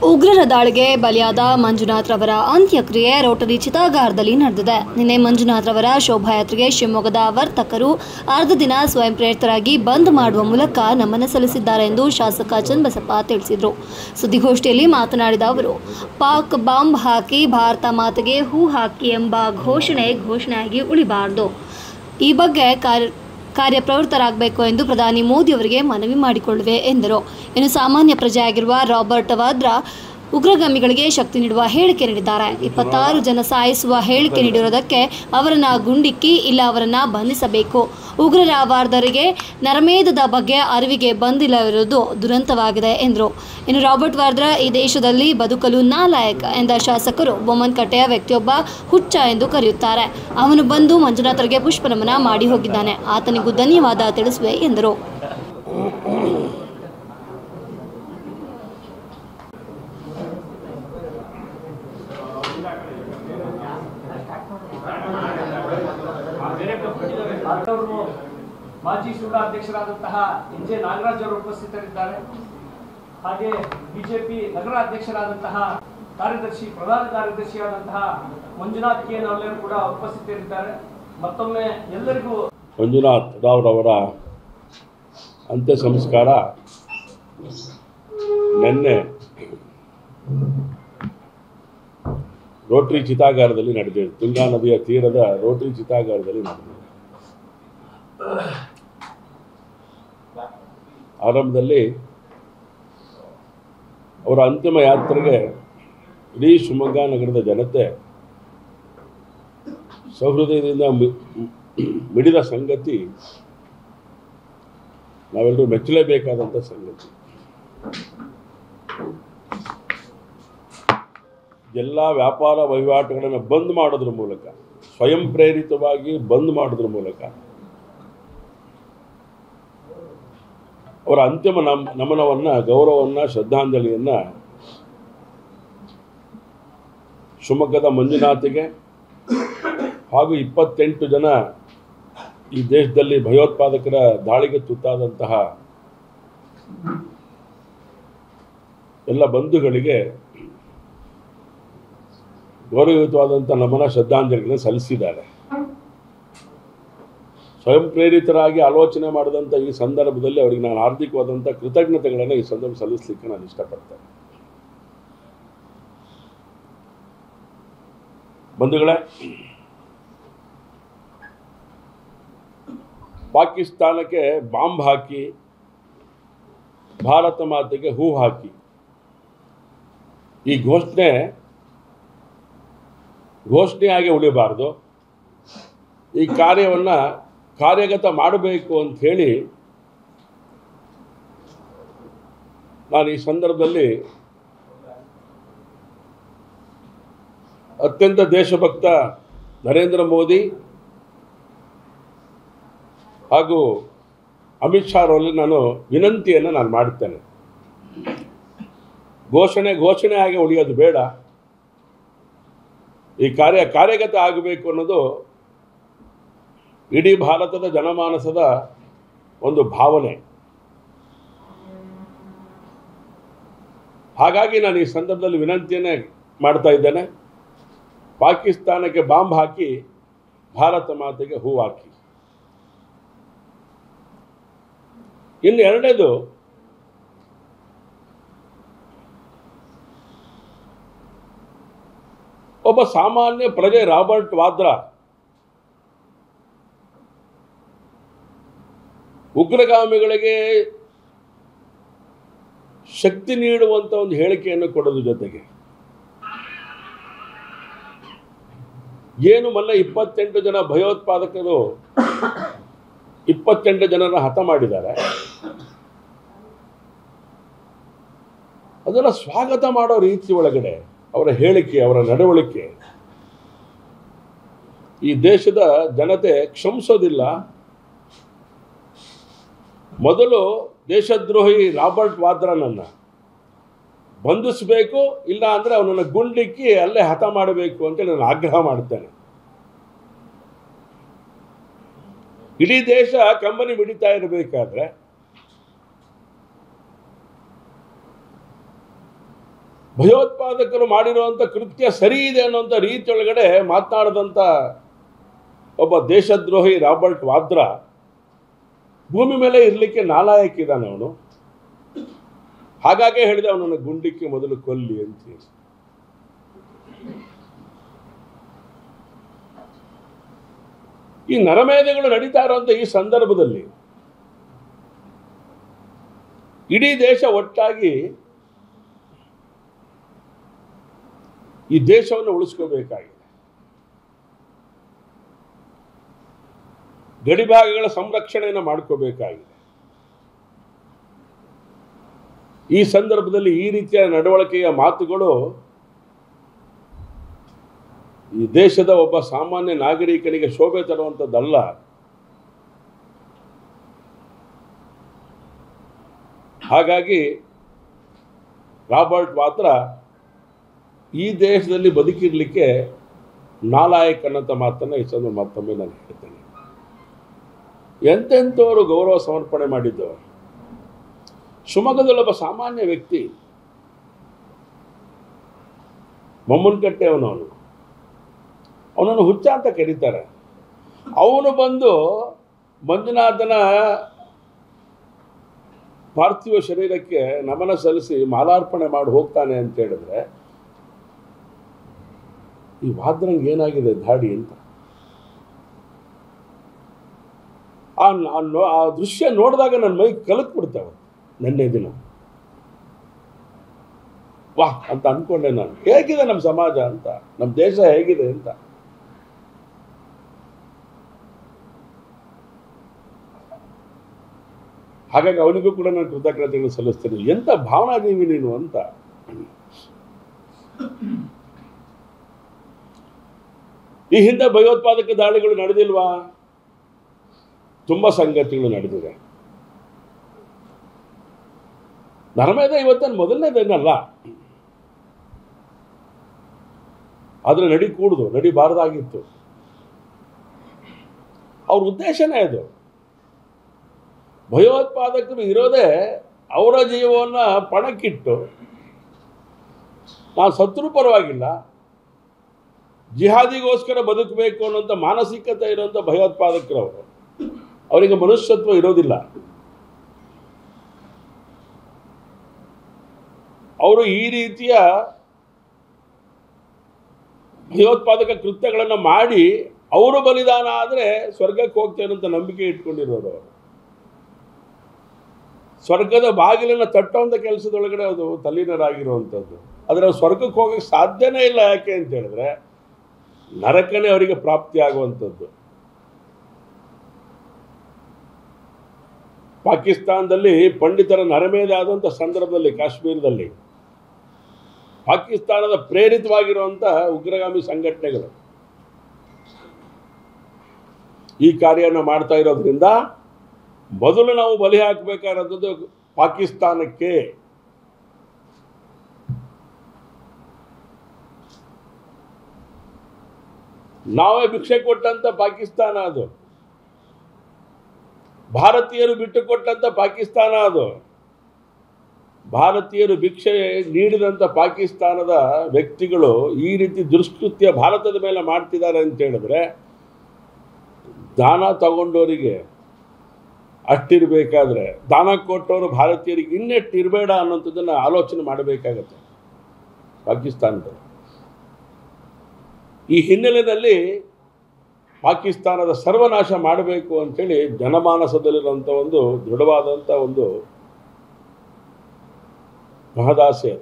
ಉಗ್ರರ ದಾಳಿಗೆ ಬಲಿಯಾದ ಮಂಜುನಾಥ್ ರವರ ಅಂತ್ಯಕ್ರಿಯೆ ರೋಟರಿ ಚಿತಾಗಾರದಲ್ಲಿ ನಡೆದಿದೆ. ನಿನ್ನೆ ಮಂಜುನಾಥ್ ರವರ ಶೋಭಾಯಾತ್ರೆಗೆ ಶಿವಮೊಗ್ಗದ ವರ್ತಕರು ಅರ್ಧ ದಿನ ಸ್ವಯಂ ಪ್ರೇರಿತರಾಗಿ ಬಂದ್ ಮಾಡುವ ಮೂಲಕ ನಮನ ಸಲ್ಲಿಸಿದ್ದಾರೆ ಎಂದು ಶಾಸಕ ಚನ್ನಬಸಪ್ಪ ತಿಳಿಸಿದರು. ಸುದ್ದಿಗೋಷ್ಠಿಯಲ್ಲಿ ಮಾತನಾಡಿದ ಅವರು, ಪಾಕ್ ಬಾಂಬ್ ಹಾಕಿ ಭಾರತ ಮಾತೆಗೆ ಹೂ ಹಾಕಿ ಎಂಬ ಘೋಷಣೆಯಾಗಿ ಉಳಿಬಾರದು. ಈ ಬಗ್ಗೆ ಕಾರ್ಯಪ್ರವೃತ್ತರಾಗಬೇಕು ಎಂದು ಪ್ರಧಾನಿ ಮೋದಿ ಅವರಿಗೆ ಮನವಿ ಮಾಡಿಕೊಳ್ಳುವೆ ಎಂದರು. ಇನ್ನು ಸಾಮಾನ್ಯ ಪ್ರಜೆಯಾಗಿರುವ ರಾಬರ್ಟ್ ವಾದ್ರಾ ಉಗ್ರಗಾಮಿಗಳಿಗೆ ಶಕ್ತಿ ನೀಡುವ ಹೇಳಿಕೆ ನೀಡಿದ್ದಾರೆ. 26 ಜನ ಸಾಯಿಸುವ ಹೇಳಿಕೆ ನೀಡಿರುವುದಕ್ಕೆ ಅವರನ್ನು ಗುಂಡಿಕ್ಕಿ ಇಲ್ಲ ಅವರನ್ನು ಬಂಧಿಸಬೇಕು. ಉಗ್ರರ ವಾರ್ದರಿಗೆ ನರಮೇಧದ ಬಗ್ಗೆ ಅರಿವಿಗೆ ಬಂದಿಲ್ಲವಿರುವುದು ದುರಂತವಾಗಿದೆ ಎಂದರು. ಇನ್ನು ರಾಬರ್ಟ್ ವಾದ್ರಾ ಈ ದೇಶದಲ್ಲಿ ಬದುಕಲು ನಾಲಾಯಕ್ ಎಂದ ಶಾಸಕರು ಬೊಮ್ಮನಕಟ್ಟೆಯ ವ್ಯಕ್ತಿಯೊಬ್ಬ ಹುಚ್ಚ ಎಂದು ಕರೆಯುತ್ತಾರೆ. ಅವನು ಬಂದು ಮಂಜುನಾಥರಿಗೆ ಪುಷ್ಪ ನಮನ ಮಾಡಿ ಹೋಗಿದ್ದಾನೆ. ಆತನಿಗೂ ಧನ್ಯವಾದ ತಿಳಿಸುವೆ ಎಂದರು. ಮಾಜಿ ಸುಳ್ಳ ಅಧ್ಯಕ್ಷರಾದಂತಹ ಎನ್.ಜೆ. ನಾಗರಾಜ್ ಅವರು ಉಪಸ್ಥಿತರಿದ್ದಾರೆ. ಹಾಗೆ ಬಿಜೆಪಿ ನಗರ ಅಧ್ಯಕ್ಷರಾದಂತಹ ಪ್ರಧಾನ ಕಾರ್ಯದರ್ಶಿಯಾದಂತಹ ಮಂಜುನಾಥ್ ಕೆ ನವಲೆಯರು ಕೂಡ ಉಪಸ್ಥಿತರಿದ್ದಾರೆ. ಮತ್ತೊಮ್ಮೆ ಎಲ್ಲರಿಗೂ ಮಂಜುನಾಥ್ ರಾವ್ರವರ ಅಂತ್ಯ ಸಂಸ್ಕಾರ ನಿನ್ನೆ ರೋಟರಿ ಚಿತಾಗಾರದಲ್ಲಿ ನಡೆದಿದೆ. ತುಂಗಾ ನದಿಯ ತೀರದ ರೋಟರಿ ಚಿತಾಗಾರದಲ್ಲಿ ನಡೆದಿದೆ. ಆರಂಭದಲ್ಲಿ ಅವರ ಅಂತಿಮ ಯಾತ್ರೆಗೆ ಇಡೀ ಶಿವಮೊಗ್ಗ ನಗರದ ಜನತೆ ಸಹೃದಯದಿಂದ ಮಿಡಿದ ಸಂಗತಿ ನಾವೆಲ್ಲರೂ ಮೆಚ್ಚಲೇಬೇಕಾದಂಥ ಸಂಗತಿ. ಎಲ್ಲ ವ್ಯಾಪಾರ ವಹಿವಾಟುಗಳನ್ನು ಬಂದ್ ಮಾಡೋದ್ರ ಮೂಲಕ, ಸ್ವಯಂ ಪ್ರೇರಿತವಾಗಿ ಬಂದ್ ಮಾಡೋದ್ರ ಮೂಲಕ ಅವರ ಅಂತಿಮ ನಮನವನ್ನು, ಗೌರವವನ್ನು, ಶ್ರದ್ಧಾಂಜಲಿಯನ್ನು ಶಿವಮೊಗ್ಗದ ಮಂಜುನಾಥಿಗೆ ಹಾಗೂ 28 ಜನ ಈ ದೇಶದಲ್ಲಿ ಭಯೋತ್ಪಾದಕರ ದಾಳಿಗೆ ತುತ್ತಾದಂತಹ ಎಲ್ಲ ಬಂಧುಗಳಿಗೆ ಗೌರವಯುತವಾದಂಥ ನಮನ, ಶ್ರದ್ಧಾಂಜಲಿಗಳನ್ನು ಸಲ್ಲಿಸಿದ್ದಾರೆ. ಸ್ವಯಂ ಪ್ರೇರಿತರಾಗಿ ಆಲೋಚನೆ ಮಾಡಿದಂಥ ಈ ಸಂದರ್ಭದಲ್ಲಿ ಅವರಿಗೆ ನಾನು ಹಾರ್ದಿಕವಾದಂಥ ಕೃತಜ್ಞತೆಗಳನ್ನು ಈ ಸಂದರ್ಭ ಸಲ್ಲಿಸಲಿಕ್ಕೆ ನಾನು ಇಷ್ಟಪಡ್ತೇನೆ. ಬಂಧುಗಳೇ, ಪಾಕಿಸ್ತಾನಕ್ಕೆ ಬಾಂಬ್ ಹಾಕಿ ಭಾರತ ಮಾತೆಗೆ ಹೂ ಹಾಕಿ ಈ ಘೋಷಣೆಯಾಗಿ ಉಳಿಬಾರ್ದು. ಈ ಕಾರ್ಯವನ್ನು ಕಾರ್ಯಗತ ಮಾಡಬೇಕು ಅಂತ ಹೇಳಿ ನಾನು ಈ ಸಂದರ್ಭದಲ್ಲಿ ಅತ್ಯಂತ ದೇಶಭಕ್ತ ನರೇಂದ್ರ ಮೋದಿ ಹಾಗೂ ಅಮಿತ್ ಶಾ ಅವರಲ್ಲಿ ನಾನು ವಿನಂತಿಯನ್ನು ನಾನು ಮಾಡುತ್ತೇನೆ. ಘೋಷಣೆಯಾಗಿ ಉಳಿಯೋದು ಬೇಡ. ಈ ಕಾರ್ಯಗತ ಆಗಬೇಕು ಅನ್ನೋದು ಇಡೀ ಭಾರತದ ಜನಮಾನಸದ ಒಂದು ಭಾವನೆ. ಹಾಗಾಗಿ ನಾನು ಈ ಸಂದರ್ಭದಲ್ಲಿ ವಿನಂತಿಯನ್ನೇ ಮಾಡ್ತಾ ಇದ್ದೇನೆ. ಪಾಕಿಸ್ತಾನಕ್ಕೆ ಬಾಂಬ್ ಹಾಕಿ ಭಾರತ ಮಾತೆಗೆ ಹೂ ಹಾಕಿ. ಇನ್ನು ಎರಡನೇದು, ಒಬ್ಬ ಸಾಮಾನ್ಯ ಪ್ರಜೆ ರಾಬರ್ಟ್ ವಾದ್ರಾ ಉಗ್ರಗಾಮಿಗಳಿಗೆ ಶಕ್ತಿ ನೀಡುವಂಥ ಒಂದು ಹೇಳಿಕೆಯನ್ನು ಕೊಡೋದ್ರ ಜೊತೆಗೆ ಏನು ಮೊನ್ನೆ 28 ಜನ ಭಯೋತ್ಪಾದಕರು 28 ಜನರನ್ನು ಹತ ಮಾಡಿದ್ದಾರೆ, ಅದನ್ನು ಸ್ವಾಗತ ಮಾಡೋ ರೀತಿ ಒಳಗಡೆ ಅವರ ಹೇಳಿಕೆ, ಅವರ ನಡವಳಿಕೆ ಈ ದೇಶದ ಜನತೆ ಕ್ಷಮಿಸೋದಿಲ್ಲ. ಮೊದಲು ದೇಶದ್ರೋಹಿ ರಾಬರ್ಟ್ ವಾದ್ರಾನನ್ನು ಬಂಧಿಸಬೇಕು, ಇಲ್ಲ ಅಂದರೆ ಅವನನ್ನು ಗುಂಡಿಕ್ಕಿ ಅಲ್ಲೇ ಹತ ಮಾಡಬೇಕು ಅಂತೇಳಿ ನಾನು ಆಗ್ರಹ ಮಾಡ್ತೇನೆ. ಇಡೀ ದೇಶ ಕಂಬನಿ ಮಿಡಿತಾ ಇರಬೇಕಾದ್ರೆ ಭಯೋತ್ಪಾದಕರು ಮಾಡಿರುವಂಥ ಕೃತ್ಯ ಸರಿ ಇದೆ ಅನ್ನೋಂಥ ರೀತಿಯೊಳಗಡೆ ಮಾತನಾಡಿದಂಥ ಒಬ್ಬ ದೇಶದ್ರೋಹಿ ರಾಬರ್ಟ್ ವಾದ್ರಾ ಭೂಮಿ ಮೇಲೆ ಇರಲಿಕ್ಕೆ ನಾಲಾಯಕ್ಕಿದ್ದಾನೆ ಅವನು. ಹಾಗಾಗೇ ಹೇಳಿದೆ ಅವನನ್ನು ಗುಂಡಿಕ್ಕೆ ಮೊದಲು ಕೊಲ್ಲಿ ಅಂತ. ಈ ನರಮೇಧಗಳು ನಡೀತಾ ಇರುವಂಥ ಈ ಸಂದರ್ಭದಲ್ಲಿ ಇಡೀ ದೇಶ ಒಟ್ಟಾಗಿ ಈ ದೇಶವನ್ನು ಉಳಿಸ್ಕೋಬೇಕಾಗಿದೆ. ಗಡಿಭಾಗಗಳ ಸಂರಕ್ಷಣೆಯನ್ನು ಮಾಡ್ಕೋಬೇಕಾಗಿದೆ. ಈ ಸಂದರ್ಭದಲ್ಲಿ ಈ ರೀತಿಯ ನಡವಳಿಕೆಯ ಮಾತುಗಳು ಈ ದೇಶದ ಒಬ್ಬ ಸಾಮಾನ್ಯ ನಾಗರಿಕನಿಗೆ ಶೋಭೆ ತರುವಂಥದ್ದಲ್ಲ. ಹಾಗಾಗಿ ರಾಬರ್ಟ್ ವಾದ್ರಾ ಈ ದೇಶದಲ್ಲಿ ಬದುಕಿರಲಿಕ್ಕೆ ನಾಲಾಯಕ್ ಅನ್ನೋಂಥ ಮಾತನ್ನು ಈ ಸಂದರ್ಭ ಮತ್ತೊಮ್ಮೆ ನಾನು ಹೇಳ್ತೇನೆ. ಎಂತೆಂಥವರು ಗೌರವ ಸಮರ್ಪಣೆ ಮಾಡಿದ್ದವರು. ಶಿವಮೊಗ್ಗದಲ್ಲೊಬ್ಬ ಸಾಮಾನ್ಯ ವ್ಯಕ್ತಿ, ಮೊಮ್ಮನಕಟ್ಟೆ ಅವನನ್ನು ಹುಚ್ಚ ಅಂತ ಕರೀತಾರೆ. ಅವನು ಬಂದು ಮಂಜುನಾಥನ ಪಾರ್ಥಿವ ಶರೀರಕ್ಕೆ ನಮನ ಸಲ್ಲಿಸಿ ಮಾಲಾರ್ಪಣೆ ಮಾಡಿ ಹೋಗ್ತಾನೆ ಅಂತ ಹೇಳಿದ್ರೆ ಈ ವಾದ್ರಂಗೆ ಏನಾಗಿದೆ ದಾಡಿ ಅಂತ. ಆ ದೃಶ್ಯ ನೋಡಿದಾಗ ನನ್ನ ಮೈ ಕಲಕ್ ಬಿಡ್ತಾವೆ. ನೆನ್ನೆ ದಿನ ವಾಹ್ ಅಂತ ಅನ್ಕೊಂಡೆ ನಾನು, ಹೇಗಿದೆ ನಮ್ಮ ಸಮಾಜ ಅಂತ, ನಮ್ಮ ದೇಶ ಹೇಗಿದೆ ಅಂತ. ಹಾಗಾಗಿ ಅವನಿಗೂ ಕೂಡ ನಾನು ಕೃತಜ್ಞತೆಗಳನ್ನು ಸಲ್ಲಿಸ್ತೇನೆ. ಎಂಥ ಭಾವನಾಜೀವಿ ನೀನು ಅಂತ. ಈ ಹಿಂದೆ ಭಯೋತ್ಪಾದಕ ದಾಳಿಗಳು ನಡೆದಿಲ್ವಾ? ತುಂಬ ಸಂಗತಿಗಳು ನಡೆದಿದೆ. ನರಮೇಧ ಇವತ್ತೇನು ಮೊದಲನೇದೇನಲ್ಲ, ಆದರೆ ನಡಿಬಾರ್ದಾಗಿತ್ತು. ಅವ್ರ ಉದ್ದೇಶನೇ ಅದು. ಭಯೋತ್ಪಾದಕರು ಇರೋದೇ ಅವರ ಜೀವವನ್ನು ಪಣಕ್ಕಿಟ್ಟು ನಾನು ಸತ್ರು ಪರವಾಗಿಲ್ಲ, ಜಿಹಾದಿಗೋಸ್ಕರ ಬದುಕಬೇಕು ಅನ್ನೋಂಥ ಮಾನಸಿಕತೆ ಇರುವಂಥ ಭಯೋತ್ಪಾದಕರು ಅವರು. ಅವರಿಗೆ ಮನುಷ್ಯತ್ವ ಇರೋದಿಲ್ಲ. ಅವರು ಈ ರೀತಿಯ ಭಯೋತ್ಪಾದಕ ಕೃತ್ಯಗಳನ್ನು ಮಾಡಿ ಅವರು ಬಲಿದಾನ ಆದರೆ ಸ್ವರ್ಗಕ್ಕೆ ಹೋಗ್ತೇನೆ ಅಂತ ನಂಬಿಕೆ ಇಟ್ಕೊಂಡಿರೋರು ಅವರು. ಸ್ವರ್ಗದ ಬಾಗಿಲನ್ನು ತಟ್ಟುವಂಥ ಕೆಲಸದೊಳಗಡೆ ಅದು ತಲ್ಲೀನರಾಗಿರುವಂಥದ್ದು. ಆದರೆ ಅವ್ರು ಸ್ವರ್ಗಕ್ಕೆ ಹೋಗಕ್ಕೆ ಸಾಧ್ಯನೇ ಇಲ್ಲ. ಯಾಕೆ ಅಂತ ಹೇಳಿದ್ರೆ ನರಕನೇ ಅವರಿಗೆ ಪ್ರಾಪ್ತಿಯಾಗುವಂಥದ್ದು. ಪಾಕಿಸ್ತಾನದಲ್ಲಿ ಪಂಡಿತರ ನರಮೇಧ ಆದಂಥ ಸಂದರ್ಭದಲ್ಲಿ ಕಾಶ್ಮೀರದಲ್ಲಿ ಪಾಕಿಸ್ತಾನದ ಪ್ರೇರಿತವಾಗಿರುವಂಥ ಉಗ್ರಗಾಮಿ ಸಂಘಟನೆಗಳು ಈ ಕಾರ್ಯವನ್ನು ಮಾಡ್ತಾ ಇರೋದ್ರಿಂದ ಮೊದಲು ನಾವು ಬಲಿ ಹಾಕಬೇಕಾದಂಥದ್ದು ಪಾಕಿಸ್ತಾನಕ್ಕೆ. ನಾವೇ ಭಿಕ್ಷೆ ಕೊಟ್ಟಂತ ಪಾಕಿಸ್ತಾನ ಅದು. ಭಾರತೀಯರು ಬಿಟ್ಟು ಕೊಟ್ಟಂತ ಪಾಕಿಸ್ತಾನ ಅದು. ಭಾರತೀಯರು ಭಿಕ್ಷೆ ನೀಡಿದಂಥ ಪಾಕಿಸ್ತಾನದ ವ್ಯಕ್ತಿಗಳು ಈ ರೀತಿ ದುಷ್ಕೃತ್ಯ ಭಾರತದ ಮೇಲೆ ಮಾಡ್ತಿದ್ದಾರೆ ಅಂತ ಹೇಳಿದ್ರೆ ದಾನ ತಗೊಂಡವರಿಗೆ ಅಷ್ಟಿರಬೇಕಾದ್ರೆ ದಾನ ಕೊಟ್ಟವರು ಭಾರತೀಯರಿಗೆ ಇನ್ನೆಷ್ಟು ಇರಬೇಡ ಅನ್ನೋಂಥದ್ದನ್ನು ಆಲೋಚನೆ ಮಾಡಬೇಕಾಗತ್ತೆ ಪಾಕಿಸ್ತಾನದಲ್ಲಿ. ಈ ಹಿನ್ನೆಲೆಯಲ್ಲಿ ಪಾಕಿಸ್ತಾನದ ಸರ್ವನಾಶ ಮಾಡಬೇಕು ಅಂಥೇಳಿ ಜನಮಾನಸದಲ್ಲಿರುವಂಥ ಒಂದು ದೃಢವಾದಂಥ ಒಂದು ಮಹದಾಸೆ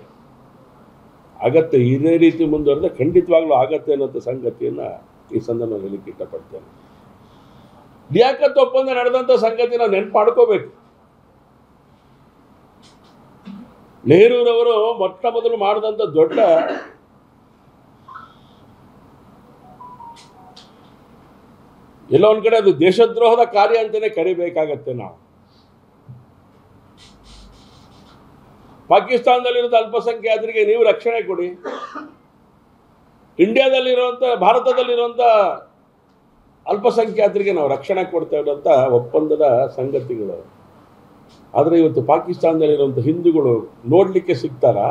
ಆಗತ್ತೆ. ಇದೇ ರೀತಿ ಮುಂದುವರೆದ ಖಂಡಿತವಾಗ್ಲೂ ಆಗತ್ತೆ ಅನ್ನೋಂಥ ಸಂಗತಿಯನ್ನು ಈ ಸಂದರ್ಭದಲ್ಲಿ ಹೇಳಲಿಕ್ಕೆ ಇಷ್ಟಪಡ್ತೇನೆ. ಲಿಯಾಖತ್ ಒಪ್ಪಂದ ನಡೆದಂಥ ಸಂಗತಿ ನಾವು ನೆನಪು ಮಾಡ್ಕೋಬೇಕು. ನೆಹರೂರವರು ಮೊಟ್ಟ ಮೊದಲು ಮಾಡಿದಂಥ ದೊಡ್ಡ ಎಲ್ಲೋ ಒಂದು ಕಡೆ ಅದು ದೇಶದ್ರೋಹದ ಕಾರ್ಯ ಅಂತಲೇ ಕರಿಬೇಕಾಗತ್ತೆ. ನಾವು ಪಾಕಿಸ್ತಾನದಲ್ಲಿರೋ ಅಲ್ಪಸಂಖ್ಯಾತರಿಗೆ ನೀವು ರಕ್ಷಣೆ ಕೊಡಿ, ಇಂಡಿಯಾದಲ್ಲಿರುವಂಥ ಭಾರತದಲ್ಲಿರುವಂಥ ಅಲ್ಪಸಂಖ್ಯಾತರಿಗೆ ನಾವು ರಕ್ಷಣೆ ಕೊಡ್ತಾ ಇರೋಂಥ ಒಪ್ಪಂದದ ಸಂಗತಿಗಳು. ಆದರೆ ಇವತ್ತು ಪಾಕಿಸ್ತಾನದಲ್ಲಿರುವಂಥ ಹಿಂದೂಗಳು ನೋಡಲಿಕ್ಕೆ ಸಿಗ್ತಾರಾ?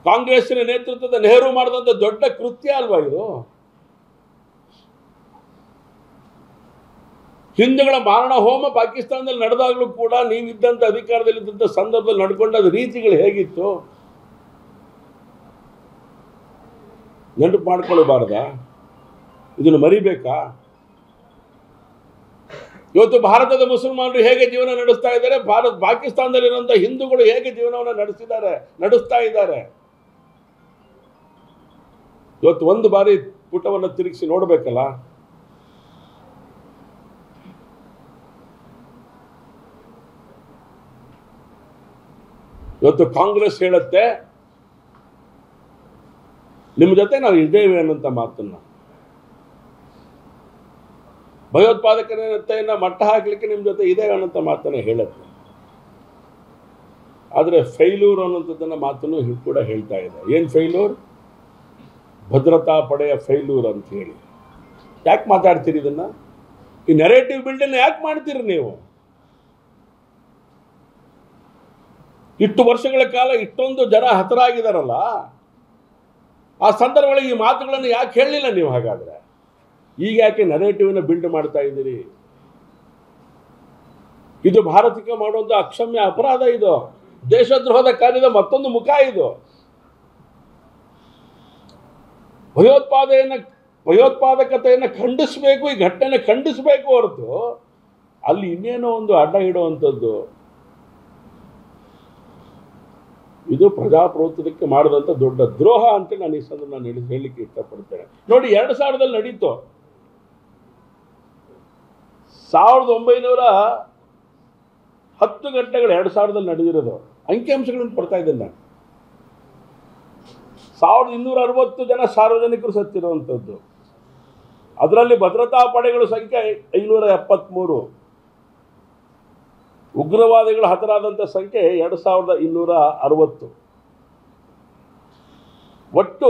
ಕಾಂಗ್ರೆಸ್ಸಿನ ನೇತೃತ್ವದ ನೆಹರು ಮಾಡಿದಂಥ ದೊಡ್ಡ ಕೃತ್ಯ ಅಲ್ವಾ ಇದು? ಹಿಂದೂಗಳ ಮಾರಣ ಹೋಮ ಪಾಕಿಸ್ತಾನದಲ್ಲಿ ನಡೆದಾಗಲೂ ಕೂಡ ನೀವಿದ್ದಂಥ ಅಧಿಕಾರದಲ್ಲಿದ್ದಂಥ ಸಂದರ್ಭದಲ್ಲಿ ನಡ್ಕೊಂಡ ರೀತಿಗಳು ಹೇಗಿತ್ತು ನೆನಪು ಮಾಡ್ಕೊಳ್ಳಬಾರ್ದಾ? ಇದನ್ನು ಮರಿಬೇಕಾ? ಇವತ್ತು ಭಾರತದ ಮುಸಲ್ಮಾನರು ಹೇಗೆ ಜೀವನ ನಡೆಸ್ತಾ ಇದ್ದಾರೆ, ಪಾಕಿಸ್ತಾನದಲ್ಲಿರುವಂಥ ಹಿಂದೂಗಳು ಹೇಗೆ ಜೀವನವನ್ನು ನಡೆಸ್ತಾ ಇದ್ದಾರೆ. ಇವತ್ತು ಒಂದು ಬಾರಿ ಪುಟವನ್ನು ತಿರುಗಿಸಿ ನೋಡಬೇಕಲ್ಲ. ಇವತ್ತು ಕಾಂಗ್ರೆಸ್ ಹೇಳುತ್ತೆ ನಿಮ್ಮ ಜೊತೆ ನಾವು ಇದ್ದೇವೆ ಅನ್ನೋಂಥ ಮಾತನ್ನ, ಭಯೋತ್ಪಾದಕತೆಯನ್ನು ಮಟ್ಟ ಹಾಕಲಿಕ್ಕೆ ನಿಮ್ಮ ಜೊತೆ ಇದೆ ಅನ್ನೋಂಥ ಮಾತನ್ನ ಹೇಳುತ್ತೆ. ಆದರೆ ಫೈಲೂರ್ ಅನ್ನೋಂಥದ್ದನ್ನು ಮಾತನ್ನು ಕೂಡ ಹೇಳ್ತಾ ಇದೆ. ಏನು ಫೈಲೂರ್? ಭದ್ರತಾ ಪಡೆಯ ಫೈಲೂರ್ ಅಂತ ಹೇಳಿ. ಯಾಕೆ ಮಾತಾಡ್ತೀರಿ ಇದನ್ನು? ಈ ನೆರೇಟಿವ್ ಬಿಲ್ಡನ್ನು ಯಾಕೆ ಮಾಡ್ತೀರಿ ನೀವು? ಇಷ್ಟು ವರ್ಷಗಳ ಕಾಲ ಇಷ್ಟೊಂದು ಜನ ಹತರಾಗಿದ್ದಾರಲ್ಲ, ಆ ಸಂದರ್ಭದಲ್ಲಿ ಈ ಮಾತುಗಳನ್ನು ಯಾಕೆ ಹೇಳಲಿಲ್ಲ ನೀವು? ಹಾಗಾದರೆ ಈಗ ಯಾಕೆ ನೆರೇಟಿವ್ನ ಬಿಲ್ಡ್ ಮಾಡ್ತಾ ಇದ್ದೀರಿ? ಇದು ಭಾರತಕ್ಕೆ ಮಾಡುವಂಥ ಅಕ್ಷಮ್ಯ ಅಪರಾಧ. ಇದು ದೇಶದ್ರೋಹದ ಕಾರ್ಯದ ಮತ್ತೊಂದು ಮುಖ. ಇದು ಭಯೋತ್ಪಾದಕತೆಯನ್ನು ಖಂಡಿಸಬೇಕು, ಈ ಘಟನೆ ಖಂಡಿಸಬೇಕು ಹೊರತು ಅಲ್ಲಿ ಇನ್ನೇನೋ ಒಂದು ಅಡ್ಡ ಇಡುವಂಥದ್ದು. ಇದು ಪ್ರಜಾಪ್ರಭುತ್ವಕ್ಕೆ ಮಾಡಿದಂಥ ದೊಡ್ಡ ದ್ರೋಹ ಅಂತ ನಾನು ಈ ಸಂದರ್ಭ ಹೇಳಲಿಕ್ಕೆ ಇಷ್ಟಪಡ್ತೇನೆ. ನೋಡಿ, 2000 ನಡೀತು. 1910 ಗಂಟೆಗಳು 2000 ನಡೆದಿರೋದು. ಅಂಕಿಅಂಶಗಳನ್ನು ಕೊಡ್ತಾ ಇದ್ದೇನೆ ನಾನು. 1260 ಜನ ಸಾರ್ವಜನಿಕರು ಸತ್ತಿರುವಂಥದ್ದು. ಅದರಲ್ಲಿ ಭದ್ರತಾ ಪಡೆಗಳ ಸಂಖ್ಯೆ 573, ಉಗ್ರವಾದಿಗಳು ಹತರಾದಂಥ ಸಂಖ್ಯೆ 2260. ಒಟ್ಟು